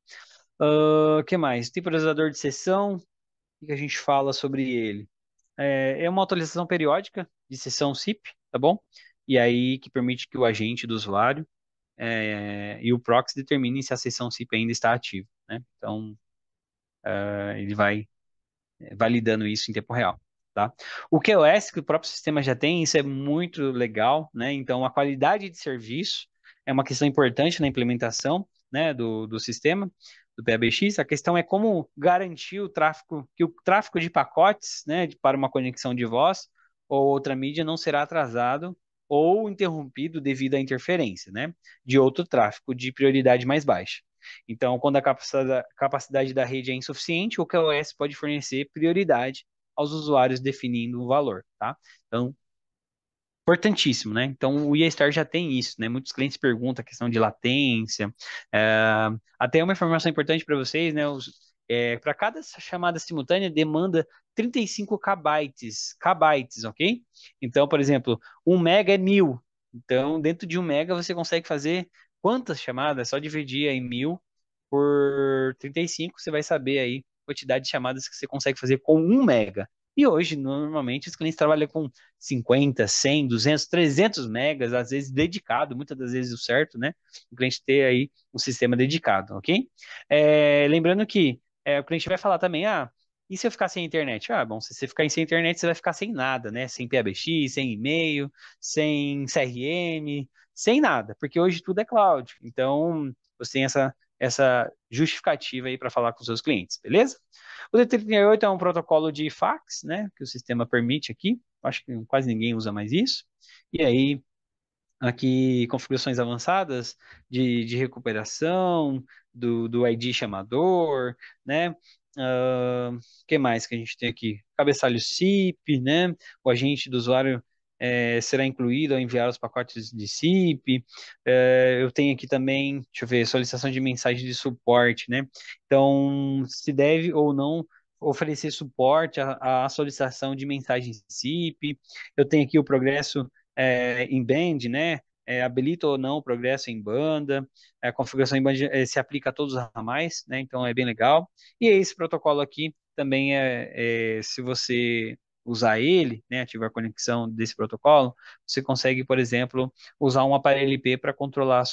Que mais? Temporizador de sessão, o que a gente fala sobre ele? É uma atualização periódica de sessão SIP, tá bom? E aí que permite que o agente do usuário e o proxy determinem se a sessão SIP ainda está ativa, né? Então, ele vai validando isso em tempo real, tá? O QoS que o próprio sistema já tem, isso é muito legal, né? Então, a qualidade de serviço é uma questão importante na implementação, né, do sistema, do PABX. A questão é como garantir o tráfego, que o tráfego de pacotes, né, para uma conexão de voz ou outra mídia não será atrasado ou interrompido devido à interferência, né, de outro tráfego de prioridade mais baixa. Então, quando a capacidade da rede é insuficiente, o QoS pode fornecer prioridade aos usuários definindo o valor, tá? Então, importantíssimo, né? Então, o IAStar já tem isso, né? Muitos clientes perguntam a questão de latência. Até uma informação importante para vocês, né? Para cada chamada simultânea, demanda 35 kbytes, ok? Então, por exemplo, 1 mega é 1000. Então, dentro de 1 mega, você consegue fazer quantas chamadas? É só dividir em 1000 por 35, você vai saber aí a quantidade de chamadas que você consegue fazer com 1 mega. E hoje, normalmente, os clientes trabalham com 50, 100, 200, 300 megas, às vezes dedicado, muitas das vezes o certo, né? O cliente ter aí um sistema dedicado, ok? Lembrando que o cliente vai falar também, e se eu ficar sem internet? Ah, bom, se você ficar sem internet, você vai ficar sem nada, né? Sem PABX, sem e-mail, sem CRM, sem nada, porque hoje tudo é cloud. Então, você tem essa justificativa aí para falar com os seus clientes, beleza? O D38 é um protocolo de fax, né, que o sistema permite aqui. Acho que quase ninguém usa mais isso. E aí, aqui, configurações avançadas de recuperação, do ID chamador, né? O que mais que a gente tem aqui? Cabeçalho SIP, né? O agente do usuário será incluído ao enviar os pacotes de SIP. Eu tenho aqui também, deixa eu ver, solicitação de mensagem de suporte, né? Então, se deve ou não oferecer suporte à solicitação de mensagens SIP. Eu tenho aqui o progresso em band, né? Habilita ou não o progresso em banda, a configuração em banda se aplica a todos os ramais, né? Então é bem legal. E esse protocolo aqui também se você usar ele, né, ativar a conexão desse protocolo, você consegue, por exemplo, usar um aparelho IP para controlar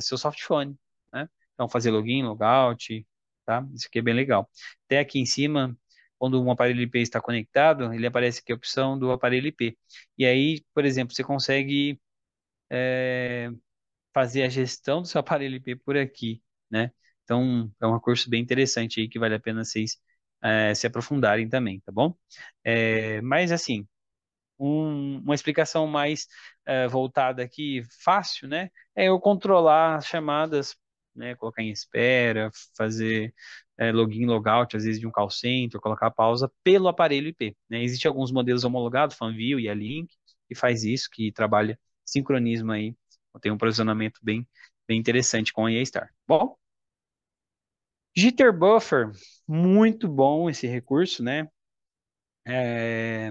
seu softphone, né? Então fazer login, logout, tá? Isso aqui é bem legal. Até aqui em cima, quando um aparelho IP está conectado, ele aparece aqui a opção do aparelho IP. E aí, por exemplo, você consegue fazer a gestão do seu aparelho IP por aqui, né? Então, é um recurso bem interessante aí que vale a pena vocês se aprofundarem também, tá bom? Mas, assim, uma explicação mais voltada aqui, fácil, né? É eu controlar as chamadas, né? Colocar em espera, fazer login, logout, às vezes de um call center, colocar pausa pelo aparelho IP, né? Existem alguns modelos homologados, FanView e A-Link, que faz isso, que trabalha sincronismo aí, tem um posicionamento bem interessante com a EA-Star. Bom, Jitterbuffer, muito bom esse recurso, né? É,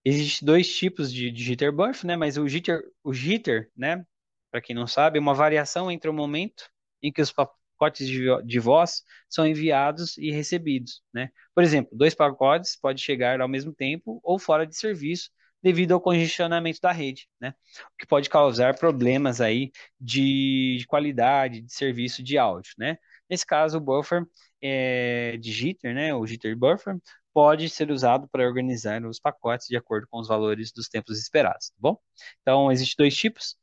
Existem dois tipos de jitterbug, né? Mas o jitter, né? Para quem não sabe, é uma variação entre o momento em que os pacotes de voz são enviados e recebidos, né? Por exemplo, dois pacotes podem chegar ao mesmo tempo ou fora de serviço devido ao congestionamento da rede, né? O que pode causar problemas aí de qualidade de serviço de áudio, né? Nesse caso, o buffer de jitter, né? O jitter buffer pode ser usado para organizar os pacotes de acordo com os valores dos tempos esperados, tá bom? Então, existem dois tipos,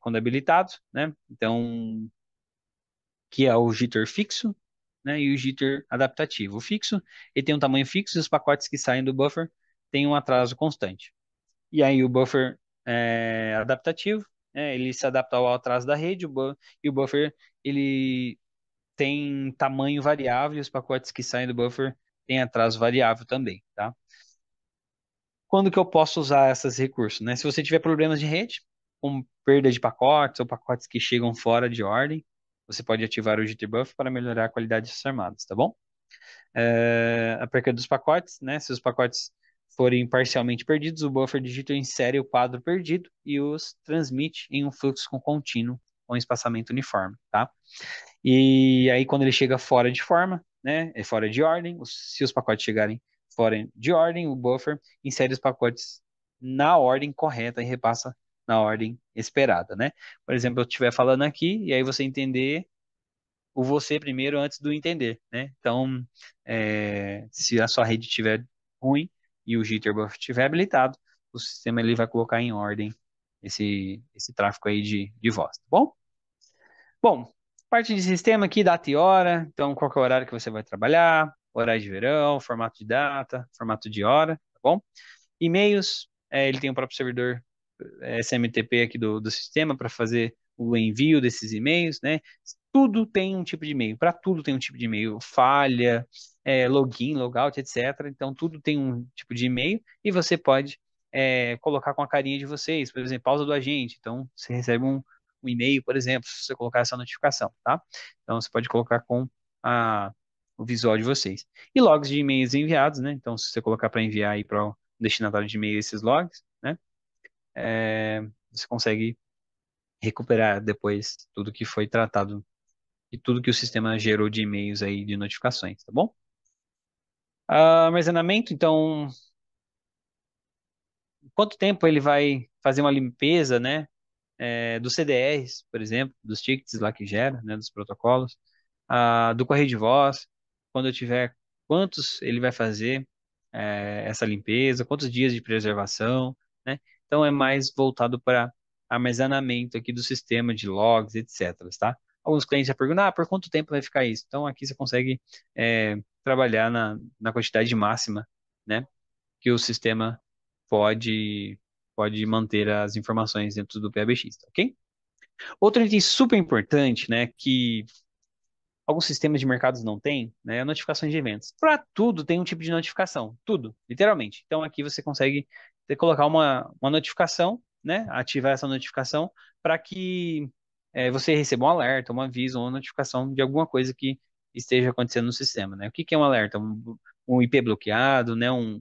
quando habilitado, né? Então, que é o jitter fixo, né? E o jitter adaptativo. O fixo, ele tem um tamanho fixo e os pacotes que saem do buffer têm um atraso constante. E aí o buffer adaptativo, ele se adapta ao atraso da rede, e o buffer, ele tem tamanho variável e os pacotes que saem do buffer têm atraso variável também, tá? Quando que eu posso usar esses recursos, né? Se você tiver problemas de rede, como perda de pacotes ou pacotes que chegam fora de ordem, você pode ativar o Jitterbug para melhorar a qualidade das chamadas, tá bom? A perca dos pacotes, né? Se os pacotes forem parcialmente perdidos, o buffer digita insere o quadro perdido e os transmite em um fluxo contínuo com espaçamento uniforme, tá? E aí, quando ele chega fora de forma, né, é fora de ordem, se os pacotes chegarem fora de ordem, o buffer insere os pacotes na ordem correta e repassa na ordem esperada, né? Por exemplo, eu estiver falando aqui e aí você entender o você primeiro antes do entender, né? Então, se a sua rede estiver ruim e o Jitterbug estiver habilitado, o sistema ele vai colocar em ordem esse tráfego aí de voz, tá bom? Bom, parte de sistema aqui, data e hora. Então, qual que é o horário que você vai trabalhar, horário de verão, formato de data, formato de hora, tá bom? E-mails, ele tem o próprio servidor SMTP aqui do sistema para fazer o envio desses e-mails, né? Tudo tem um tipo de e-mail, para tudo tem um tipo de e-mail, falha, login, logout, etc. Então, tudo tem um tipo de e-mail e você pode colocar com a carinha de vocês, por exemplo, pausa do agente. Então, você recebe um e-mail, por exemplo, se você colocar essa notificação, tá? Então, você pode colocar com o visual de vocês. E logs de e-mails enviados, né? Então, se você colocar para enviar aí para o destinatário de e-mail esses logs, né? Você consegue recuperar depois tudo que foi tratado e tudo que o sistema gerou de e-mails aí de notificações, tá bom? Armazenamento, então, quanto tempo ele vai fazer uma limpeza, né? Dos CDRs, por exemplo, dos tickets lá que gera, né? Dos protocolos, do correio de voz, quando eu tiver quantos ele vai fazer essa limpeza, quantos dias de preservação, né? Então é mais voltado para armazenamento aqui do sistema de logs, etc, tá? Alguns clientes já perguntam, por quanto tempo vai ficar isso? Então aqui você consegue trabalhar na quantidade máxima, né? Que o sistema pode, pode manter as informações dentro do PABX, tá ok? Outro item super importante, né, que alguns sistemas de mercados não têm, né, é notificações de eventos. Para tudo tem um tipo de notificação, tudo, literalmente. Então aqui você consegue colocar uma notificação, né, ativar essa notificação para que você receba um alerta, um aviso, uma notificação de alguma coisa que esteja acontecendo no sistema, né? O que que é um alerta? Um IP bloqueado, né, um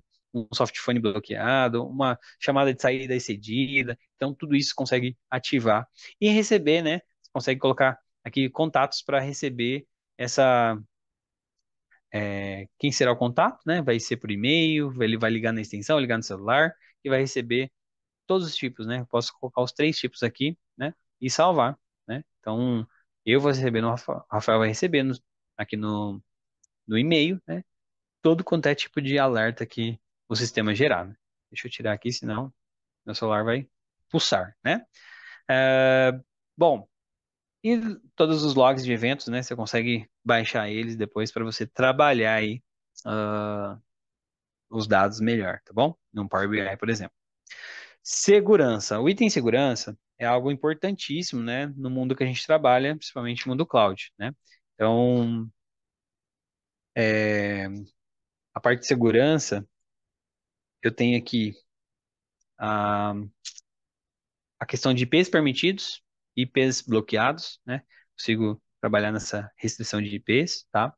softphone bloqueado, uma chamada de saída excedida. Então tudo isso consegue ativar e receber, né? Você consegue colocar aqui contatos para receber essa quem será o contato, né? Vai ser por e-mail, ele vai ligar na extensão, ligar no celular e vai receber todos os tipos, né? Eu posso colocar os três tipos aqui, né? E salvar, né? Então, eu vou receber no Rafael, o Rafael vai receber aqui no e-mail, né? Todo quanto é tipo de alerta que o sistema gerar, né? Deixa eu tirar aqui, senão meu celular vai pulsar, né? Bom, e todos os logs de eventos, né? Você consegue baixar eles depois para você trabalhar aí ah, os dados melhor, tá bom? No Power BI, por exemplo. Segurança. O item segurança é algo importantíssimo, né? No mundo que a gente trabalha, principalmente no mundo cloud, né? Então, é, a parte de segurança, eu tenho aqui a, a questão de IPs permitidos, IPs bloqueados, né? Consigo trabalhar nessa restrição de IPs, tá?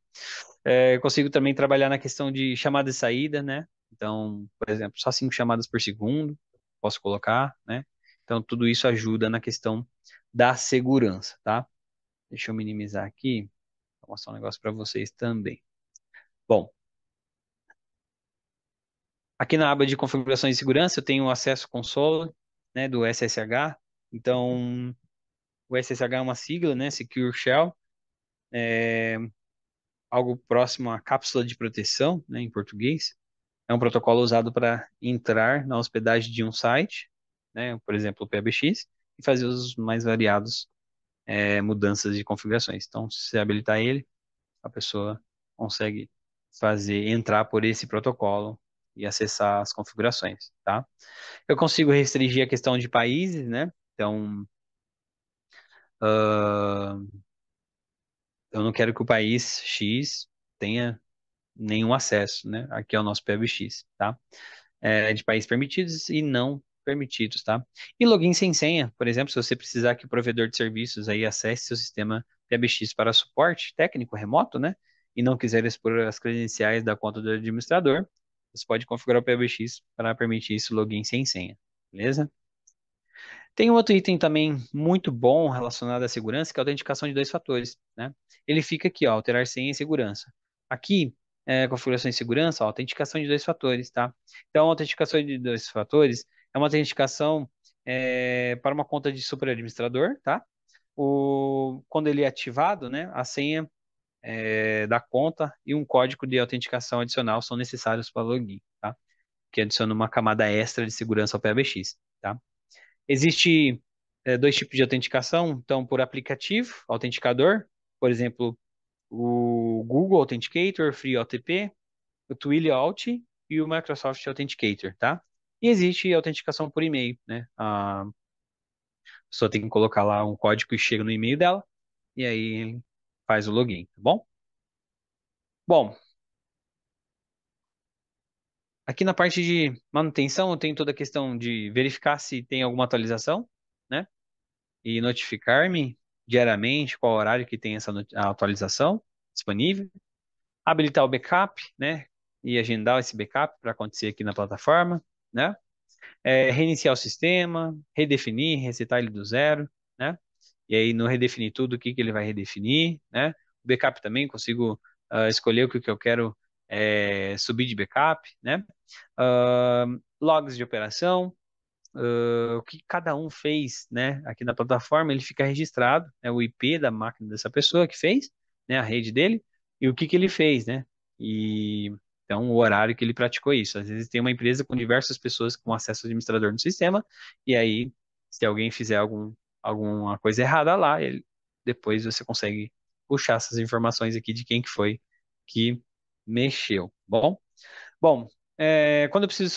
Eu consigo também trabalhar na questão de chamada e saída, né? Então, por exemplo, só 5 chamadas por segundo, posso colocar, né? Então, tudo isso ajuda na questão da segurança, tá? Deixa eu minimizar aqui, vou mostrar um negócio para vocês também. Bom, aqui na aba de configurações de segurança, eu tenho acesso console, né, do SSH. Então, o SSH é uma sigla, né, Secure Shell, algo próximo à cápsula de proteção, né, em português. É um protocolo usado para entrar na hospedagem de um site, né, por exemplo, o PBX, e fazer os mais variados mudanças de configurações. Então, se você habilitar ele, a pessoa consegue entrar por esse protocolo e acessar as configurações, tá? Eu consigo restringir a questão de países, né? Então, ah, eu não quero que o país X tenha nenhum acesso, né? Aqui é o nosso PBX, tá? De países permitidos e não permitidos, tá? E login sem senha, por exemplo, se você precisar que o provedor de serviços aí acesse seu sistema PBX para suporte técnico remoto, né? E não quiser expor as credenciais da conta do administrador, você pode configurar o PBX para permitir esse login sem senha, beleza? Tem um outro item também muito bom relacionado à segurança, que é a autenticação de dois fatores, né? Ele fica aqui, ó, alterar senha e segurança. Aqui, configuração de segurança, ó, autenticação de dois fatores, tá? Então, a autenticação de dois fatores é uma autenticação para uma conta de superadministrador, tá? Quando ele é ativado, né, a senha da conta e um código de autenticação adicional são necessários para o login, tá? Que adiciona uma camada extra de segurança ao PBX, tá? Existe dois tipos de autenticação, então por aplicativo, autenticador, por exemplo, o Google Authenticator, FreeOTP, o TwilioAuth e o Microsoft Authenticator, tá? E existe autenticação por e-mail, né? A pessoa tem que colocar lá um código que chega no e-mail dela e aí ele faz o login, tá bom? Bom, aqui na parte de manutenção eu tenho toda a questão de verificar se tem alguma atualização, né? E notificar-me diariamente qual horário que tem essa a atualização disponível, habilitar o backup, né, e agendar esse backup para acontecer aqui na plataforma, né, reiniciar o sistema, redefinir, resetar ele do zero, né, e aí no redefinir tudo, o que que ele vai redefinir, né, o backup também consigo escolher o que que eu quero subir de backup, né, Ah, logs de operação, o que cada um fez, né, aqui na plataforma, ele fica registrado, né, o IP da máquina dessa pessoa que fez, né, a rede dele, e o que que ele fez, né, e então o horário que ele praticou isso. Às vezes tem uma empresa com diversas pessoas com acesso ao administrador no sistema, e aí se alguém fizer alguma coisa errada lá, depois você consegue puxar essas informações aqui de quem que foi que mexeu. Bom, quando eu preciso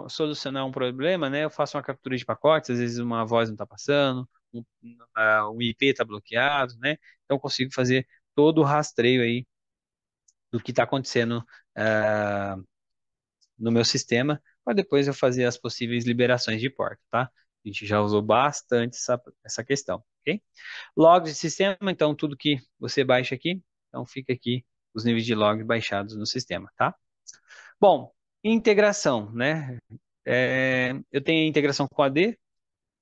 solucionar um problema, né, eu faço uma captura de pacotes, às vezes uma voz não está passando, um IP está bloqueado, né, então eu consigo fazer todo o rastreio aí do que está acontecendo ah, no meu sistema, para depois eu fazer as possíveis liberações de porta, tá? A gente já usou bastante essa questão, ok? Logs de sistema, então tudo que você baixa aqui, então fica aqui os níveis de log baixados no sistema, tá? Bom, integração, né? Eu tenho a integração com o AD,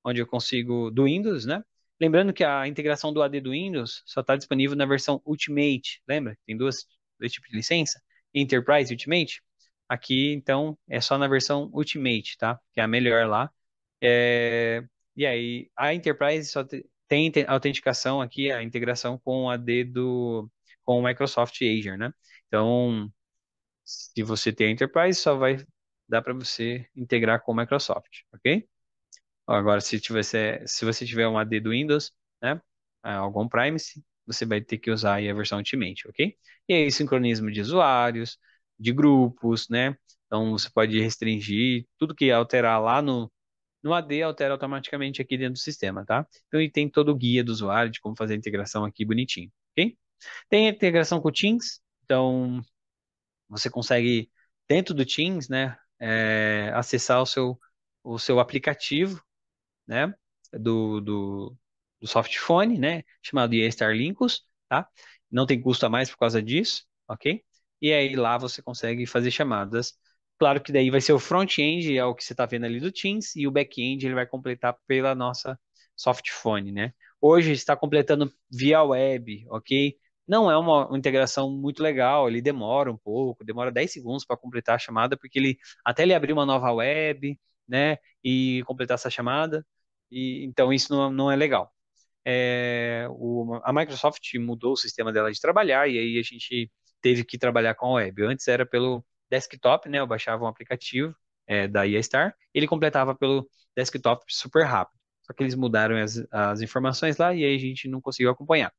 onde eu consigo do Windows, né? Lembrando que a integração do AD do Windows só está disponível na versão Ultimate, lembra? Tem dois tipos de licença, Enterprise e Ultimate. Aqui, então, é só na versão Ultimate, tá? Que é a melhor lá. E aí, a Enterprise tem autenticação aqui, a integração com o AD com o Microsoft Azure, né? Então, se você tem a Enterprise, só vai dar para você integrar com o Microsoft, ok? Agora, se você tiver um AD do Windows, né, algum Privacy, você vai ter que usar aí a versão Ultimate, ok? E aí, sincronismo de usuários, de grupos, né? Então, você pode restringir tudo que alterar lá no AD, altera automaticamente aqui dentro do sistema, tá? Então, e tem todo o guia do usuário de como fazer a integração aqui bonitinho, ok? Tem a integração com o Teams, então você consegue, dentro do Teams, né, acessar o seu aplicativo, né, do, do, do softphone, né, chamado EA Starlinkus, tá? Não tem custo a mais por causa disso, ok? E aí lá você consegue fazer chamadas. Claro que daí vai ser o front-end, é o que você está vendo ali do Teams, e o back-end ele vai completar pela nossa softphone, né? Hoje está completando via web, ok? Não é uma integração muito legal, ele demora um pouco, demora 10 segundos para completar a chamada, porque ele até ele abrir uma nova web, né, e completar essa chamada, e então isso não é legal. A Microsoft mudou o sistema dela de trabalhar e aí a gente teve que trabalhar com a web. Antes era pelo desktop, né? Eu baixava um aplicativo da EAStar, ele completava pelo desktop super rápido. Só que eles mudaram as informações lá e aí a gente não conseguiu acompanhar.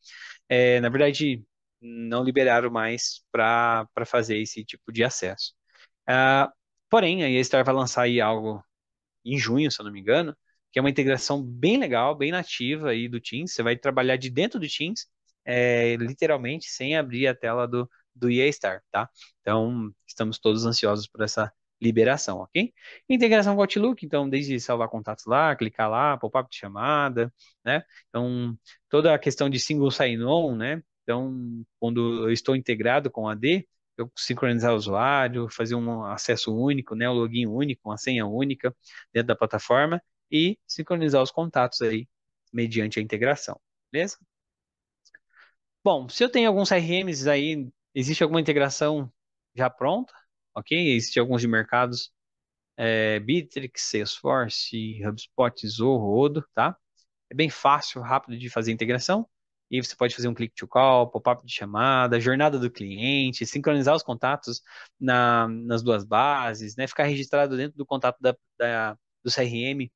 Na verdade, não liberaram mais para fazer esse tipo de acesso. Ah, porém, a EAStar vai lançar aí algo em junho, se eu não me engano, que é uma integração bem legal, bem nativa aí do Teams. Você vai trabalhar de dentro do Teams, literalmente, sem abrir a tela do EA Star, tá? Então, estamos todos ansiosos por essa liberação, ok? Integração com o Outlook, então, desde salvar contatos lá, clicar lá, pop-up de chamada, né? Então, toda a questão de single sign-on, né? Então, quando eu estou integrado com a AD, eu sincronizar o usuário, fazer um acesso único, né? Um login único, uma senha única, dentro da plataforma e sincronizar os contatos aí mediante a integração, beleza? Bom, se eu tenho alguns CRMs aí, existe alguma integração já pronta, ok? Existem alguns de mercados, Bittrex, Salesforce, HubSpot, Zorro, Odoo, tá? É bem fácil, rápido de fazer a integração. E você pode fazer um click to call, pop-up de chamada, jornada do cliente, sincronizar os contatos nas duas bases, né? Ficar registrado dentro do contato do CRM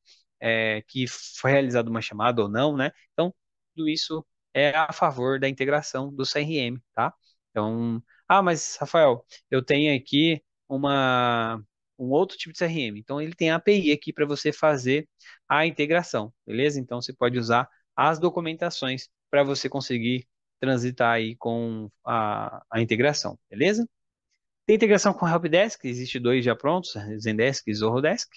que foi realizada uma chamada ou não, né? Então, tudo isso é a favor da integração do CRM, tá? Então, mas Rafael, eu tenho aqui uma, um outro tipo de CRM. Então, ele tem a API aqui para você fazer a integração, beleza? Então você pode usar as documentações para você conseguir transitar aí com a integração, beleza? Tem integração com o Helpdesk, existe dois já prontos, Zendesk e Zorrodesk,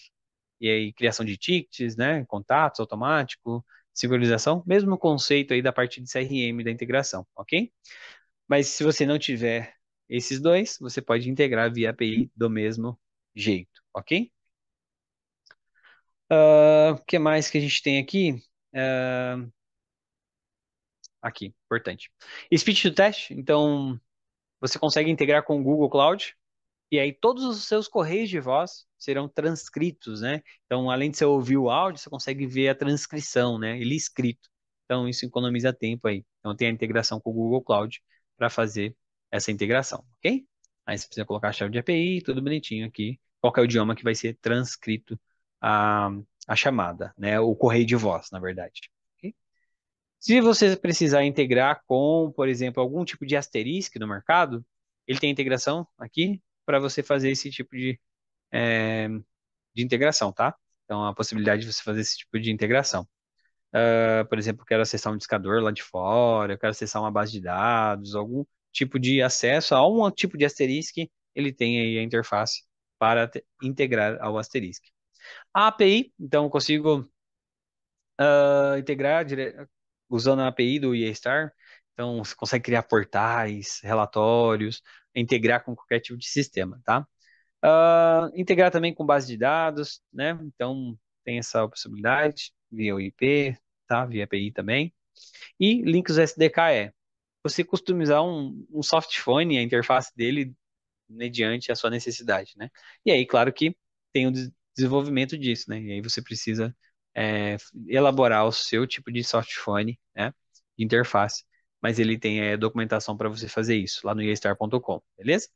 e aí criação de tickets, né, contatos automático, sincronização, mesmo conceito aí da parte de CRM da integração, ok? Mas se você não tiver esses dois, você pode integrar via API do mesmo jeito, ok? O que mais que a gente tem aqui? Uh, Aqui, importante. Speech to Text, então você consegue integrar com o Google Cloud e aí todos os seus correios de voz serão transcritos, né? Então, além de você ouvir o áudio, você consegue ver a transcrição, né? Ele escrito. Então, isso economiza tempo aí. Então, tem a integração com o Google Cloud para fazer essa integração, ok? Aí você precisa colocar a chave de API, tudo bonitinho aqui. Qual que é o idioma que vai ser transcrito a, a chamada, né? O correio de voz, na verdade. Ok? Se você precisar integrar com, por exemplo, algum tipo de asterisco no mercado, ele tem integração aqui para você fazer esse tipo de integração, tá? Então, a possibilidade de você fazer esse tipo de integração. Por exemplo, eu quero acessar um discador lá de fora, eu quero acessar uma base de dados, algum tipo de acesso a um tipo de asterisco, ele tem aí a interface para integrar ao asterisco. A API, então, eu consigo integrar usando a API do EAStar. Então, você consegue criar portais, relatórios, integrar com qualquer tipo de sistema, tá? Integrar também com base de dados, né? Então, tem essa possibilidade via IP, tá? Via API também. E links SDK você customizar um softphone, a interface dele, mediante a sua necessidade, né? E aí, claro que tem o desenvolvimento disso, né? E aí você precisa é, elaborar o seu tipo de softphone, né? De interface. Mas ele tem documentação para você fazer isso lá no eastar.com, beleza?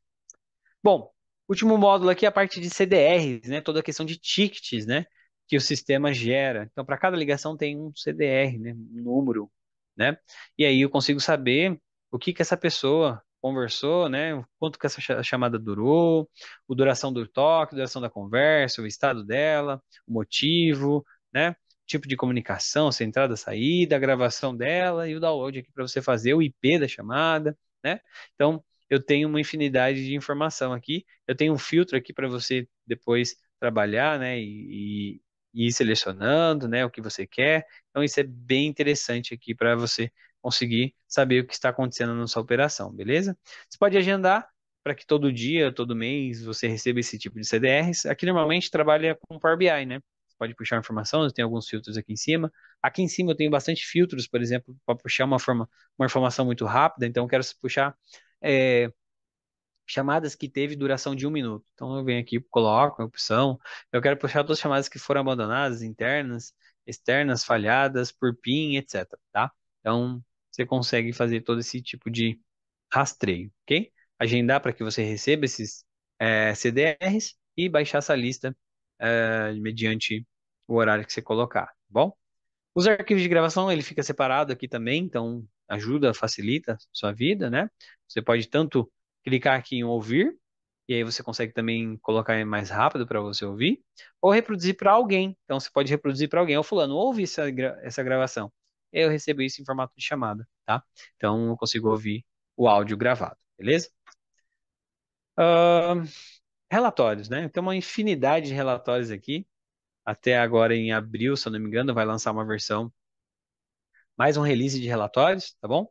Bom, último módulo aqui é a parte de CDRs, né? Toda a questão de tickets, né? que o sistema gera. Então, para cada ligação tem um CDR, né, um número, né? E aí eu consigo saber o que que essa pessoa conversou, né? Quanto que essa chamada durou, a duração do toque, a duração da conversa, o estado dela, o motivo, né? Tipo de comunicação, se é entrada, saída, a gravação dela e o download aqui para você fazer, o IP da chamada, né? Então, eu tenho uma infinidade de informação aqui. Eu tenho um filtro aqui para você depois trabalhar, né? E ir selecionando, né? O que você quer. Então, isso é bem interessante aqui para você conseguir saber o que está acontecendo na sua operação, beleza? Você pode agendar para que todo dia, todo mês, você receba esse tipo de CDRs. Aqui normalmente trabalha com Power BI, né? Você pode puxar informação, tem alguns filtros aqui em cima. Aqui em cima eu tenho bastante filtros, por exemplo, para puxar uma informação muito rápida, então eu quero puxar é, chamadas que teve duração de 1 minuto. Então eu venho aqui, coloco a opção. Eu quero puxar todas as chamadas que foram abandonadas, internas, externas, falhadas, por PIN, etc. Tá? Então você consegue fazer todo esse tipo de rastreio, ok? Agendar para que você receba esses CDRs e baixar essa lista mediante o horário que você colocar, tá bom? Os arquivos de gravação, ele fica separado aqui também, então ajuda, facilita a sua vida, né? Você pode tanto clicar aqui em ouvir, e aí você consegue também colocar mais rápido para você ouvir, ou reproduzir para alguém. Então você pode reproduzir para alguém. Ô fulano, ouve essa gravação. Eu recebo isso em formato de chamada, tá? Então eu consigo ouvir o áudio gravado, beleza? Ahn, Relatórios, né? Tem uma infinidade de relatórios aqui. Até agora em abril, se eu não me engano, vai lançar uma versão, mais um release de relatórios, tá bom?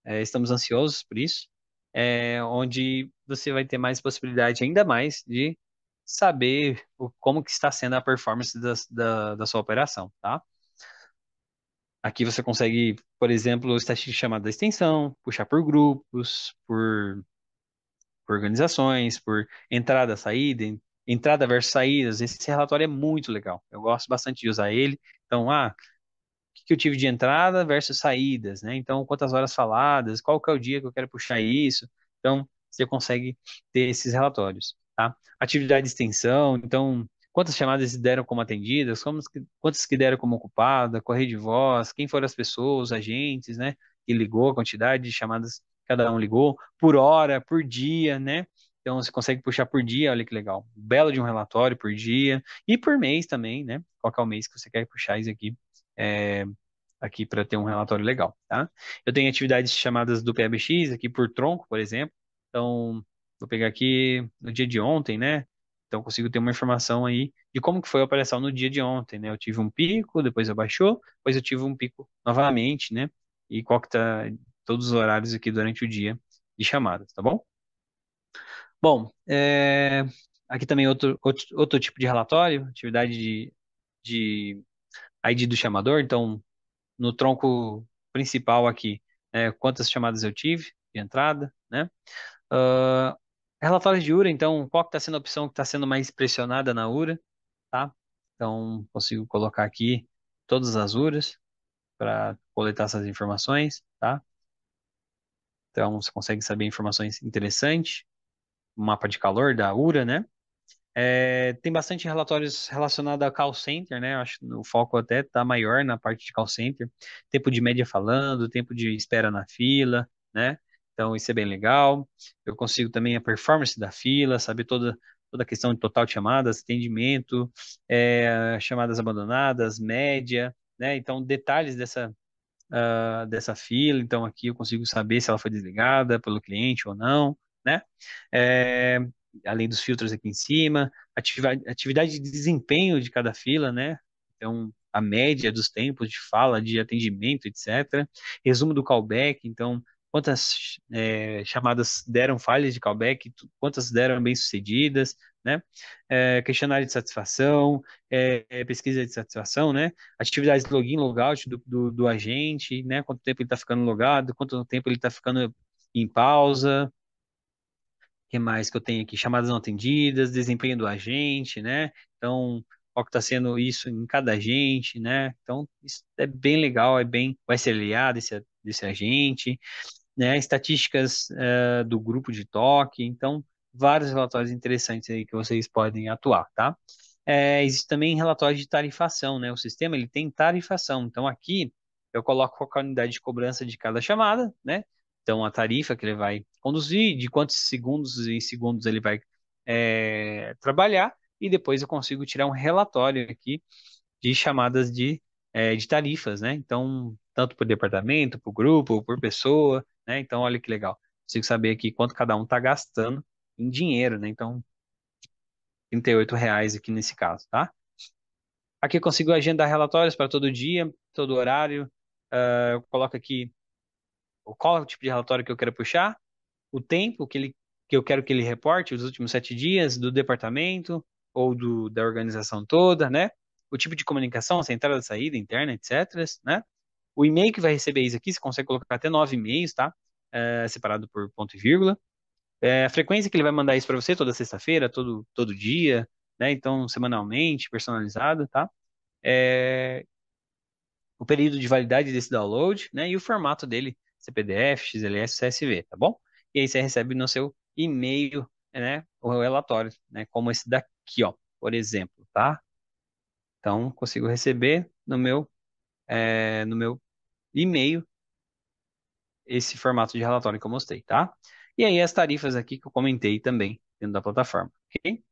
Estamos ansiosos por isso, onde você vai ter mais possibilidade ainda mais de saber como que está sendo a performance da sua operação, tá? Aqui você consegue, por exemplo, estatística de chamada da extensão, puxar por grupos, por organizações, por entrada, saída, entrada versus saídas. Esse relatório é muito legal. Eu gosto bastante de usar ele. Então, que eu tive de entrada versus saídas, né? Então, quantas horas faladas, qual que é o dia que eu quero puxar isso. Então, você consegue ter esses relatórios, tá? Atividade de extensão, então, quantas chamadas deram como atendidas, quantas que deram como ocupada, correio de voz, quem foram as pessoas, os agentes, né? Que ligou, a quantidade de chamadas que cada um ligou, por hora, por dia, né? Então, você consegue puxar por dia, olha que legal. Belo de um relatório por dia e por mês também, né? Qual que é o mês que você quer puxar isso aqui? É, aqui para ter um relatório legal, tá? Eu tenho atividades chamadas do PABX aqui por tronco, por exemplo. Então, vou pegar aqui no dia de ontem, né? Então, consigo ter uma informação aí de como que foi a operação no dia de ontem, né? Eu tive um pico, depois eu baixou, depois eu tive um pico novamente, né? E qual que tá todos os horários aqui durante o dia de chamadas, tá bom? Bom, aqui também outro tipo de relatório, atividade de ID do chamador. Então, no tronco principal aqui, quantas chamadas eu tive de entrada, né? Ah, Relatórios de URA, então, qual que está sendo a opção que está sendo mais pressionada na URA, tá? Então, consigo colocar aqui todas as URAs para coletar essas informações, tá? Então, você consegue saber informações interessantes, o mapa de calor da URA, né? Tem bastante relatórios relacionados a call center, né? Eu acho que o foco até está maior na parte de call center. Tempo de média falando, tempo de espera na fila, né? Então, isso é bem legal. Eu consigo também a performance da fila, saber toda a questão de total de chamadas, atendimento, chamadas abandonadas, média, né? Então, detalhes dessa fila. Então, aqui eu consigo saber se ela foi desligada pelo cliente ou não, né? É, Além dos filtros aqui em cima, atividade de desempenho de cada fila, né? Então, a média dos tempos de fala, de atendimento, etc. Resumo do callback, então, quantas chamadas deram falhas de callback, quantas deram bem-sucedidas, né? Questionário de satisfação, pesquisa de satisfação, né? Atividades de login, logout do agente, né? Quanto tempo ele está ficando logado, quanto tempo ele está ficando em pausa, o que mais que eu tenho aqui? Chamadas não atendidas, desempenho do agente, né? Então, qual que está sendo isso em cada agente, né? Então, isso é bem legal, é bem o SLA desse agente, né? Estatísticas do grupo de toque, então, vários relatórios interessantes aí que vocês podem atuar, tá? existe também relatório de tarifação, né? O sistema ele tem tarifação. Então aqui eu coloco qual que é a unidade de cobrança de cada chamada, né? Então a tarifa que ele vai conduzir, de quantos segundos em segundos ele vai trabalhar, e depois eu consigo tirar um relatório aqui de chamadas de tarifas, né? Então, tanto por departamento, por grupo, por pessoa, né? Então, olha que legal. Consigo saber aqui quanto cada um está gastando em dinheiro, né? Então, R$ 38 aqui nesse caso, tá? Aqui eu consigo agendar relatórios para todo dia, todo horário. Eu coloco aqui qual é o tipo de relatório que eu quero puxar, o tempo que eu quero que ele reporte, os últimos 7 dias do departamento ou da organização toda, né? O tipo de comunicação, se é entrada, saída, interna, etc., né? O e-mail que vai receber isso aqui, você consegue colocar até 9 e-mails, tá? Separado por ponto e vírgula. A frequência que ele vai mandar isso para você, toda sexta-feira, todo dia, né? Então, semanalmente, personalizado, tá? É, o período de validade desse download, né? E o formato dele, CPDF, XLS, CSV, tá bom? E aí você recebe no seu e-mail, né? O relatório, né? Como esse daqui, ó, por exemplo, tá? Então, consigo receber no meu e-mail esse formato de relatório que eu mostrei, tá? E aí as tarifas aqui que eu comentei também dentro da plataforma, ok?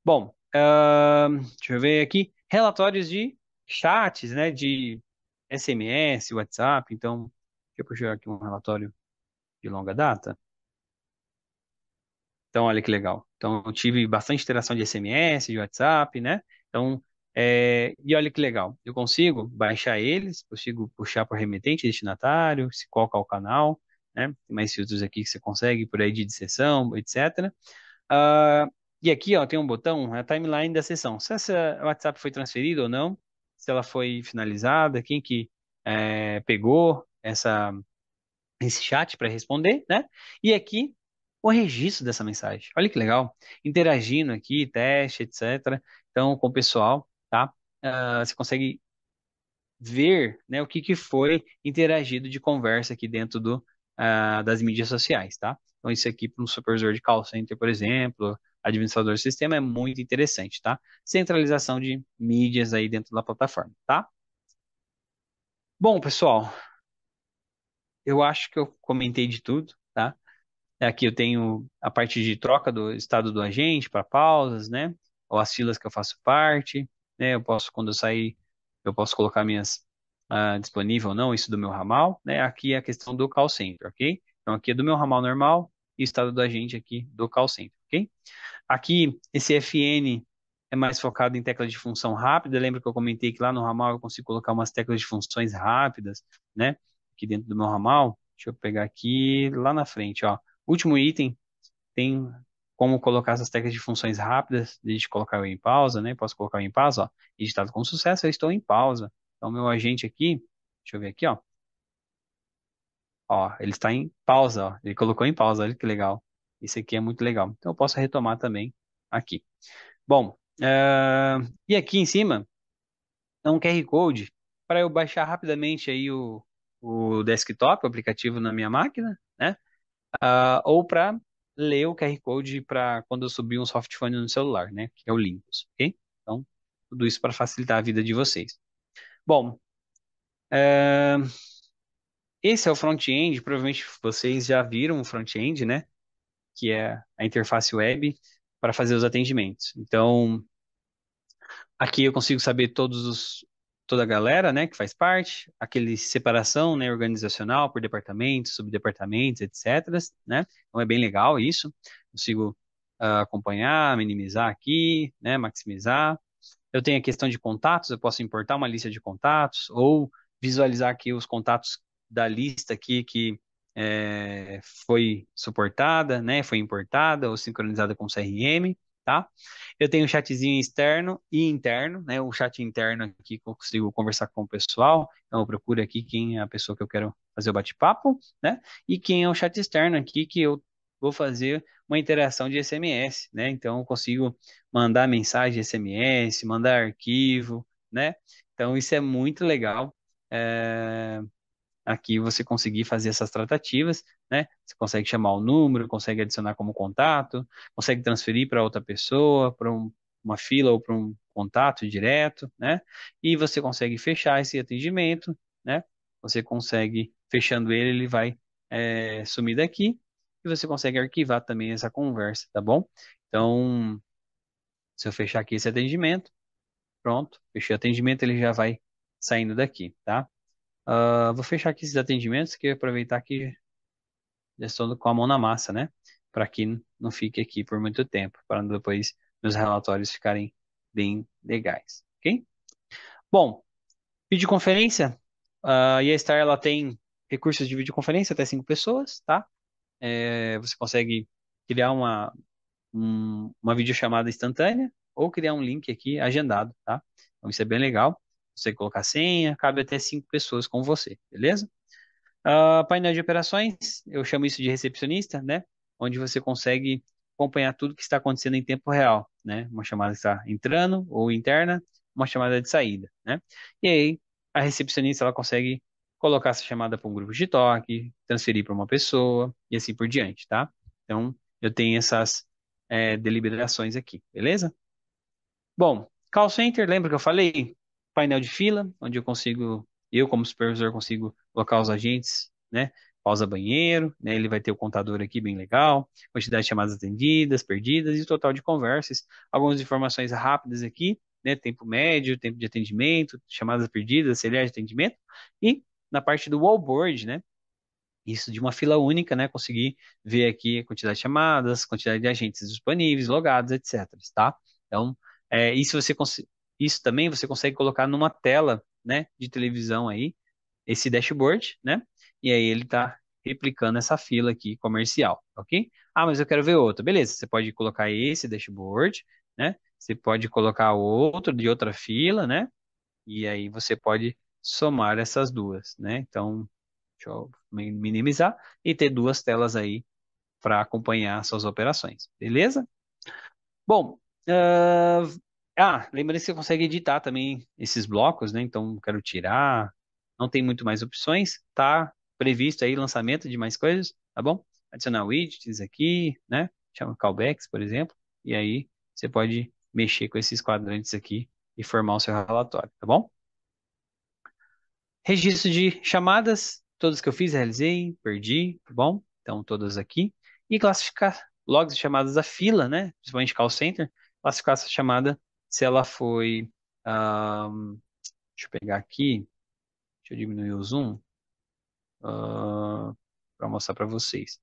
Bom, deixa eu ver aqui, relatórios de chats, né, de SMS, WhatsApp, então, deixa eu puxar aqui um relatório de longa data. Então, olha que legal. Então, eu tive bastante interação de SMS, de WhatsApp, né? Então, e olha que legal. Eu consigo baixar eles, consigo puxar por remetente, destinatário, se qual que é o canal, né? Tem mais filtros aqui que você consegue por ID de sessão, etc. Ah, e aqui, ó, tem um botão, a timeline da sessão. Se essa WhatsApp foi transferida ou não, se ela foi finalizada, quem que pegou esse chat para responder, né? E aqui o registro dessa mensagem. Olha que legal. Interagindo aqui, teste, etc. Então, com o pessoal, tá? Você consegue ver, né, o que que foi interagido de conversa aqui dentro das mídias sociais, tá? Então, isso aqui para um supervisor de call center, por exemplo, administrador do sistema, é muito interessante, tá? Centralização de mídias aí dentro da plataforma, tá? Bom, pessoal, eu acho que eu comentei de tudo, tá? Aqui eu tenho a parte de troca do estado do agente para pausas, né? Ou as filas que eu faço parte, né? Eu posso, quando eu sair, eu posso colocar minhas disponível ou não, isso do meu ramal, né? Aqui é a questão do call center, ok? Então aqui é do meu ramal normal e o estado do agente aqui do call center, ok? Aqui, esse FN é mais focado em teclas de função rápida. Lembra que eu comentei que lá no ramal eu consigo colocar umas teclas de funções rápidas, né? Aqui dentro do meu ramal. Deixa eu pegar aqui lá na frente, ó. Último item tem como colocar essas teclas de funções rápidas, desde colocar eu em pausa, né? Posso colocar eu em pausa, ó. Editado com sucesso, eu estou em pausa. Então, meu agente aqui, deixa eu ver aqui, ó. Ó, ele está em pausa, ó. Ele colocou em pausa, olha que legal. Isso aqui é muito legal. Então, eu posso retomar também aqui. Bom, e aqui em cima é um QR Code para eu baixar rapidamente aí o desktop, o aplicativo na minha máquina, né? Ou para ler o QR Code para quando eu subir um softphone no celular, né? Que é o Linkos, ok? Então, tudo isso para facilitar a vida de vocês. Bom, é, esse é o front-end, provavelmente vocês já viram o front-end, né? Que é a interface web para fazer os atendimentos. Então, aqui eu consigo saber toda a galera, né, que faz parte, aquele separação, né, organizacional por departamentos, subdepartamentos, etc., né? Então é bem legal isso. Consigo acompanhar, minimizar aqui, né, maximizar. Eu tenho a questão de contatos, eu posso importar uma lista de contatos ou visualizar aqui os contatos da lista aqui que foi suportada, né, foi importada ou sincronizada com o CRM, tá? Eu tenho um chatzinho externo e interno, né? O chat interno aqui que eu consigo conversar com o pessoal, então eu procuro aqui quem é a pessoa que eu quero fazer o bate-papo, né? E quem é o chat externo aqui que eu vou fazer uma interação de SMS, né? Então eu consigo mandar mensagem SMS, mandar arquivo, né? Então isso é muito legal. Aqui você conseguir fazer essas tratativas, né? Você consegue chamar o número, consegue adicionar como contato, consegue transferir para outra pessoa, uma fila ou para um contato direto, né? E você consegue fechar esse atendimento, né? Você consegue, fechando ele, ele vai sumir daqui e você consegue arquivar também essa conversa, tá bom? Então, se eu fechar aqui esse atendimento, pronto, fechei o atendimento, ele já vai saindo daqui, tá? Vou fechar aqui esses atendimentos, que eu aproveitar que já estou com a mão na massa, né? Para que não fique aqui por muito tempo, para depois meus relatórios ficarem bem legais, ok? Bom, videoconferência, a Star ela tem recursos de videoconferência até 5 pessoas, tá? Você consegue criar uma videochamada instantânea ou criar um link aqui agendado, tá? Então isso é bem legal. Você colocar senha, cabe até 5 pessoas com você, beleza? Painel de operações, eu chamo isso de recepcionista, né? Onde você consegue acompanhar tudo que está acontecendo em tempo real, né? Uma chamada que está entrando ou interna, uma chamada de saída, né? E aí, a recepcionista ela consegue colocar essa chamada para um grupo de toque, transferir para uma pessoa e assim por diante, tá? Então, eu tenho essas deliberações aqui, beleza? Bom, call center, lembra que eu falei? Painel de fila, onde eu como supervisor consigo colocar os agentes, né? Pausa banheiro, né? Ele vai ter o contador aqui bem legal, quantidade de chamadas atendidas, perdidas e o total de conversas. Algumas informações rápidas aqui, né? Tempo médio, tempo de atendimento, chamadas perdidas, auxiliar de atendimento. E na parte do wallboard, né? Isso de uma fila única, né? Conseguir ver aqui a quantidade de chamadas, quantidade de agentes disponíveis, logados, etc. Tá? Então, isso também você consegue colocar numa tela, né, de televisão aí, esse dashboard, né? E aí ele está replicando essa fila aqui comercial, ok? Ah, mas eu quero ver outro. Beleza, você pode colocar esse dashboard, né? Você pode colocar outro de outra fila, né? E aí você pode somar essas duas, né? Então, deixa eu minimizar e ter duas telas aí para acompanhar suas operações, beleza? Bom, lembrando que você consegue editar também esses blocos, né? Então, quero tirar, não tem muito mais opções, tá previsto aí lançamento de mais coisas, tá bom? Adicionar widgets aqui, né? Chama callbacks, por exemplo, e aí você pode mexer com esses quadrantes aqui e formar o seu relatório, tá bom? Registro de chamadas, todas que eu fiz, realizei, perdi, tá bom? Então, todas aqui. E classificar logs de chamadas da fila, né? Principalmente call center, classificar essa chamada se ela foi. Deixa eu pegar aqui, deixa eu diminuir o zoom para mostrar para vocês.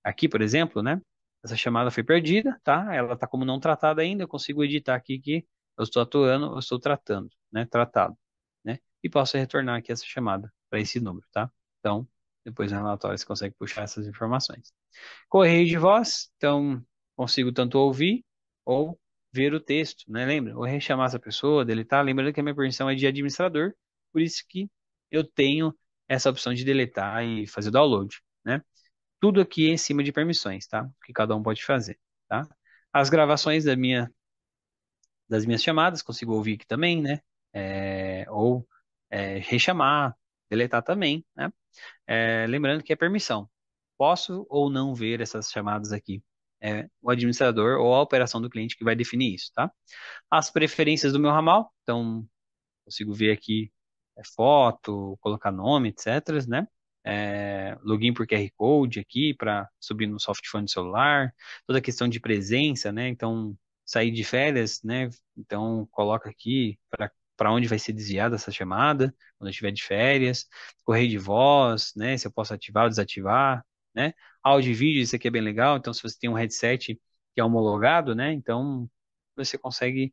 Aqui, por exemplo, né? Essa chamada foi perdida, tá? Ela está como não tratada ainda. Eu consigo editar aqui que eu estou atuando, eu estou tratando, né? Tratado, né? E posso retornar aqui essa chamada para esse número, tá? Então, depois no relatório você consegue puxar essas informações. Correio de voz, então consigo tanto ouvir ou ver o texto, né? Lembra? Ou rechamar essa pessoa, deletar. Lembrando que a minha permissão é de administrador, por isso que eu tenho essa opção de deletar e fazer download, né? Tudo aqui é em cima de permissões, tá? Que cada um pode fazer, tá? As gravações das minhas chamadas, consigo ouvir aqui também, né? Ou rechamar, deletar também, né? Lembrando que é permissão. Posso ou não ver essas chamadas aqui. É o administrador ou a operação do cliente que vai definir isso, tá? As preferências do meu ramal, então consigo ver aqui foto, colocar nome, etc, né? Login por QR Code aqui para subir no softphone do celular, toda a questão de presença, né? Então, sair de férias, né? Então, coloca aqui para onde vai ser desviada essa chamada, quando eu estiver de férias, correio de voz, né? Se eu posso ativar ou desativar, né? Áudio e vídeo, isso aqui é bem legal. Então, se você tem um headset que é homologado, né? Então, você consegue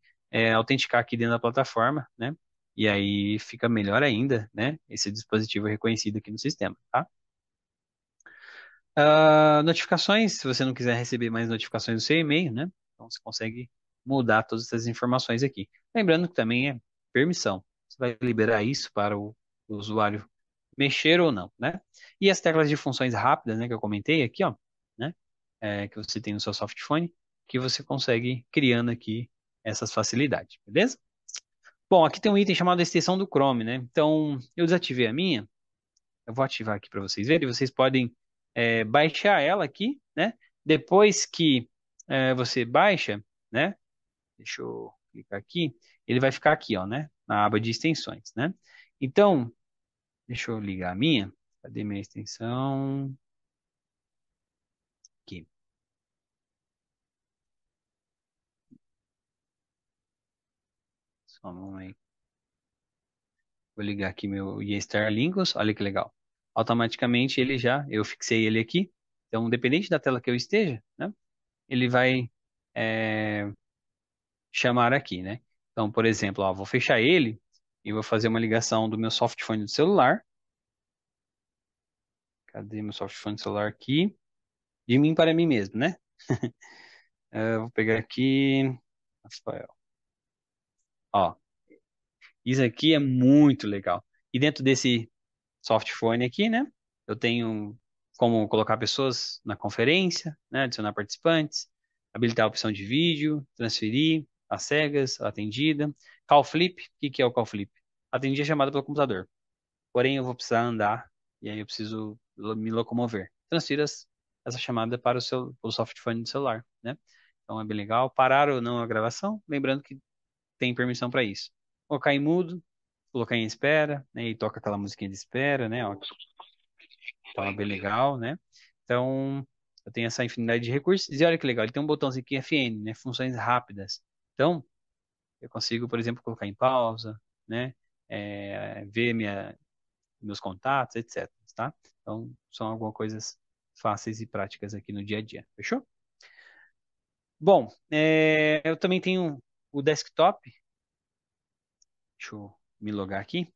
autenticar aqui dentro da plataforma, né? E aí fica melhor ainda, né? Esse dispositivo é reconhecido aqui no sistema, tá? Notificações, se você não quiser receber mais notificações do seu e-mail, né? Então você consegue mudar todas essas informações aqui. Lembrando que também é permissão. Você vai liberar isso para o usuário mexer ou não, né? E as teclas de funções rápidas, né? Que eu comentei aqui, ó, né? Que você tem no seu softphone, que você consegue ir criando aqui essas facilidades, beleza? Bom, aqui tem um item chamado extensão do Chrome, né? Então, eu desativei a minha. Eu vou ativar aqui para vocês verem. Vocês podem baixar ela aqui, né? Depois que você baixa, né? deixa eu clicar aqui, ele vai ficar aqui, ó, né? Na aba de extensões, né? Então, deixa eu ligar a minha. Cadê minha extensão? Aqui. Só um momento. Vou ligar aqui meu Star Linux. Olha que legal. Automaticamente eu fixei ele aqui. Então, dependente da tela que eu esteja, né? Ele vai é, chamar aqui, né? Então, por exemplo, ó, vou fechar ele e vou fazer uma ligação do meu softphone do celular. Cadê meu softphone do celular aqui? De mim para mim mesmo, né? Vou pegar aqui. Rafael. Ó, isso aqui é muito legal. E dentro desse softphone aqui, né? Eu tenho como colocar pessoas na conferência, né? Adicionar participantes, habilitar a opção de vídeo, transferir, as cegas, a atendida. Call flip, o que que é o call flip? Atendi a chamada pelo computador. Porém, eu vou precisar andar e aí eu preciso me locomover. Transfira essa chamada para o softphone do celular, né? Então é bem legal. Parar ou não a gravação, lembrando que tem permissão para isso. Colocar em mudo, colocar em espera, né? E toca aquela musiquinha de espera, né? Ó, então é bem legal, né? Então eu tenho essa infinidade de recursos. E olha que legal, ele tem um botãozinho aqui FN, né? Funções rápidas. Então eu consigo, por exemplo, colocar em pausa, né? Ver meus contatos, etc. Tá? Então, são algumas coisas fáceis e práticas aqui no dia a dia. Fechou? Bom, eu também tenho o desktop. Deixa eu me logar aqui.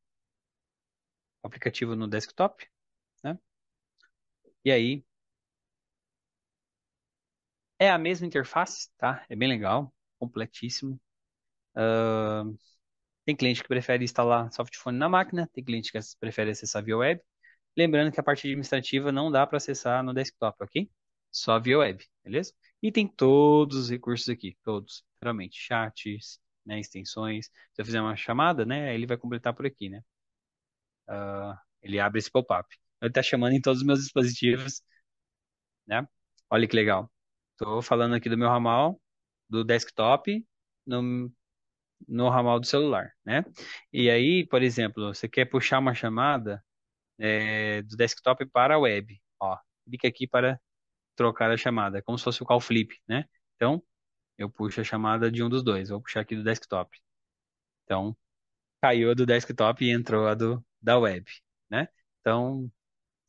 Aplicativo no desktop, né? E aí, é a mesma interface, tá? É bem legal, completíssimo. Tem cliente que prefere instalar softphone na máquina, tem cliente que prefere acessar via web. Lembrando que a parte administrativa não dá para acessar no desktop, ok? Só via web, beleza? E tem todos os recursos aqui, todos, realmente, chats, né, extensões. Se eu fizer uma chamada, né, ele vai completar por aqui, né? Ele abre esse pop-up. Ele está chamando em todos os meus dispositivos, né? Olha que legal. Estou falando aqui do meu ramal, do desktop, no, no ramal do celular, né? E aí, por exemplo, você quer puxar uma chamada do desktop para a web. Ó, clica aqui para trocar a chamada, como se fosse o call flip, né? Então, eu puxo a chamada de um dos dois. Vou puxar aqui do desktop. Então, caiu a do desktop e entrou a da web, né? Então,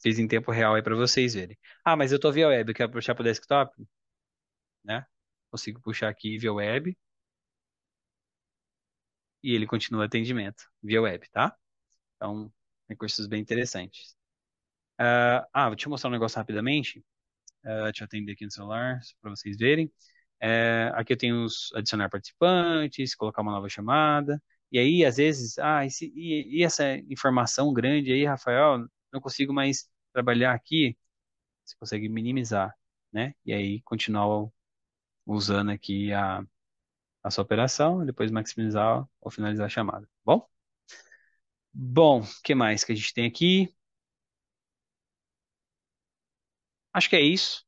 fiz em tempo real aí para vocês verem. Ah, mas eu tô via web, eu quero puxar para o desktop, né? Consigo puxar aqui via web e ele continua atendimento via web, tá? Então, recursos bem interessantes. Vou te mostrar um negócio rapidamente. Deixa eu atender aqui no celular, para vocês verem. Aqui eu tenho os adicionar participantes, colocar uma nova chamada. E aí, às vezes, e essa informação grande aí, Rafael, não consigo mais trabalhar aqui. Você consegue minimizar, né? E aí, continuar usando aqui a sua operação, e depois maximizar ou finalizar a chamada. Bom, o que mais que a gente tem aqui? Acho que é isso.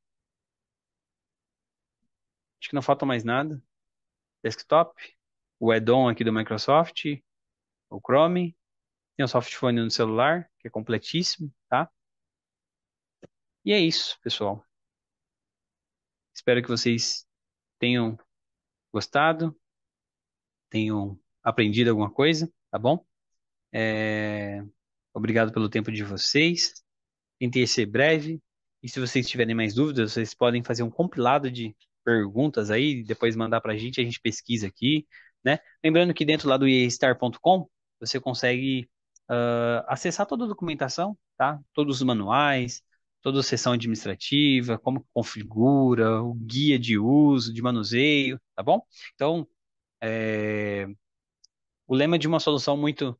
Acho que não falta mais nada. Desktop, o add-on aqui do Microsoft, o Chrome. Tem o softphone no celular, que é completíssimo, tá? E é isso, pessoal. Espero que vocês tenham gostado, tenham aprendido alguma coisa, tá bom? É, Obrigado pelo tempo de vocês. Tentei ser breve. E se vocês tiverem mais dúvidas, vocês podem fazer um compilado de perguntas aí, depois mandar para a gente pesquisa aqui, né? Lembrando que dentro lá do eastar.com você consegue acessar toda a documentação, tá? Todos os manuais, toda a seção administrativa, como configura, o guia de uso, de manuseio, tá bom? Então, é, o lema de uma solução muito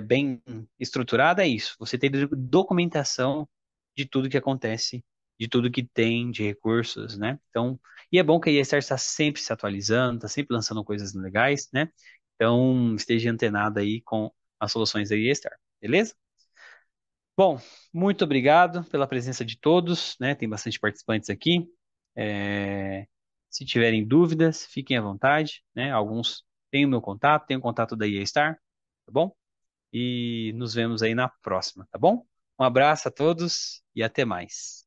bem estruturada é isso: você ter documentação de tudo que acontece, de tudo que tem de recursos, né? Então, e é bom que a ISR está sempre se atualizando, está sempre lançando coisas legais, né? Então, esteja antenado aí com as soluções da ISR, beleza? Bom, muito obrigado pela presença de todos, né? Tem bastante participantes aqui. É, Se tiverem dúvidas, fiquem à vontade, né? Alguns têm o meu contato, têm o contato da EA Star, tá bom? E nos vemos aí na próxima, tá bom? Um abraço a todos e até mais.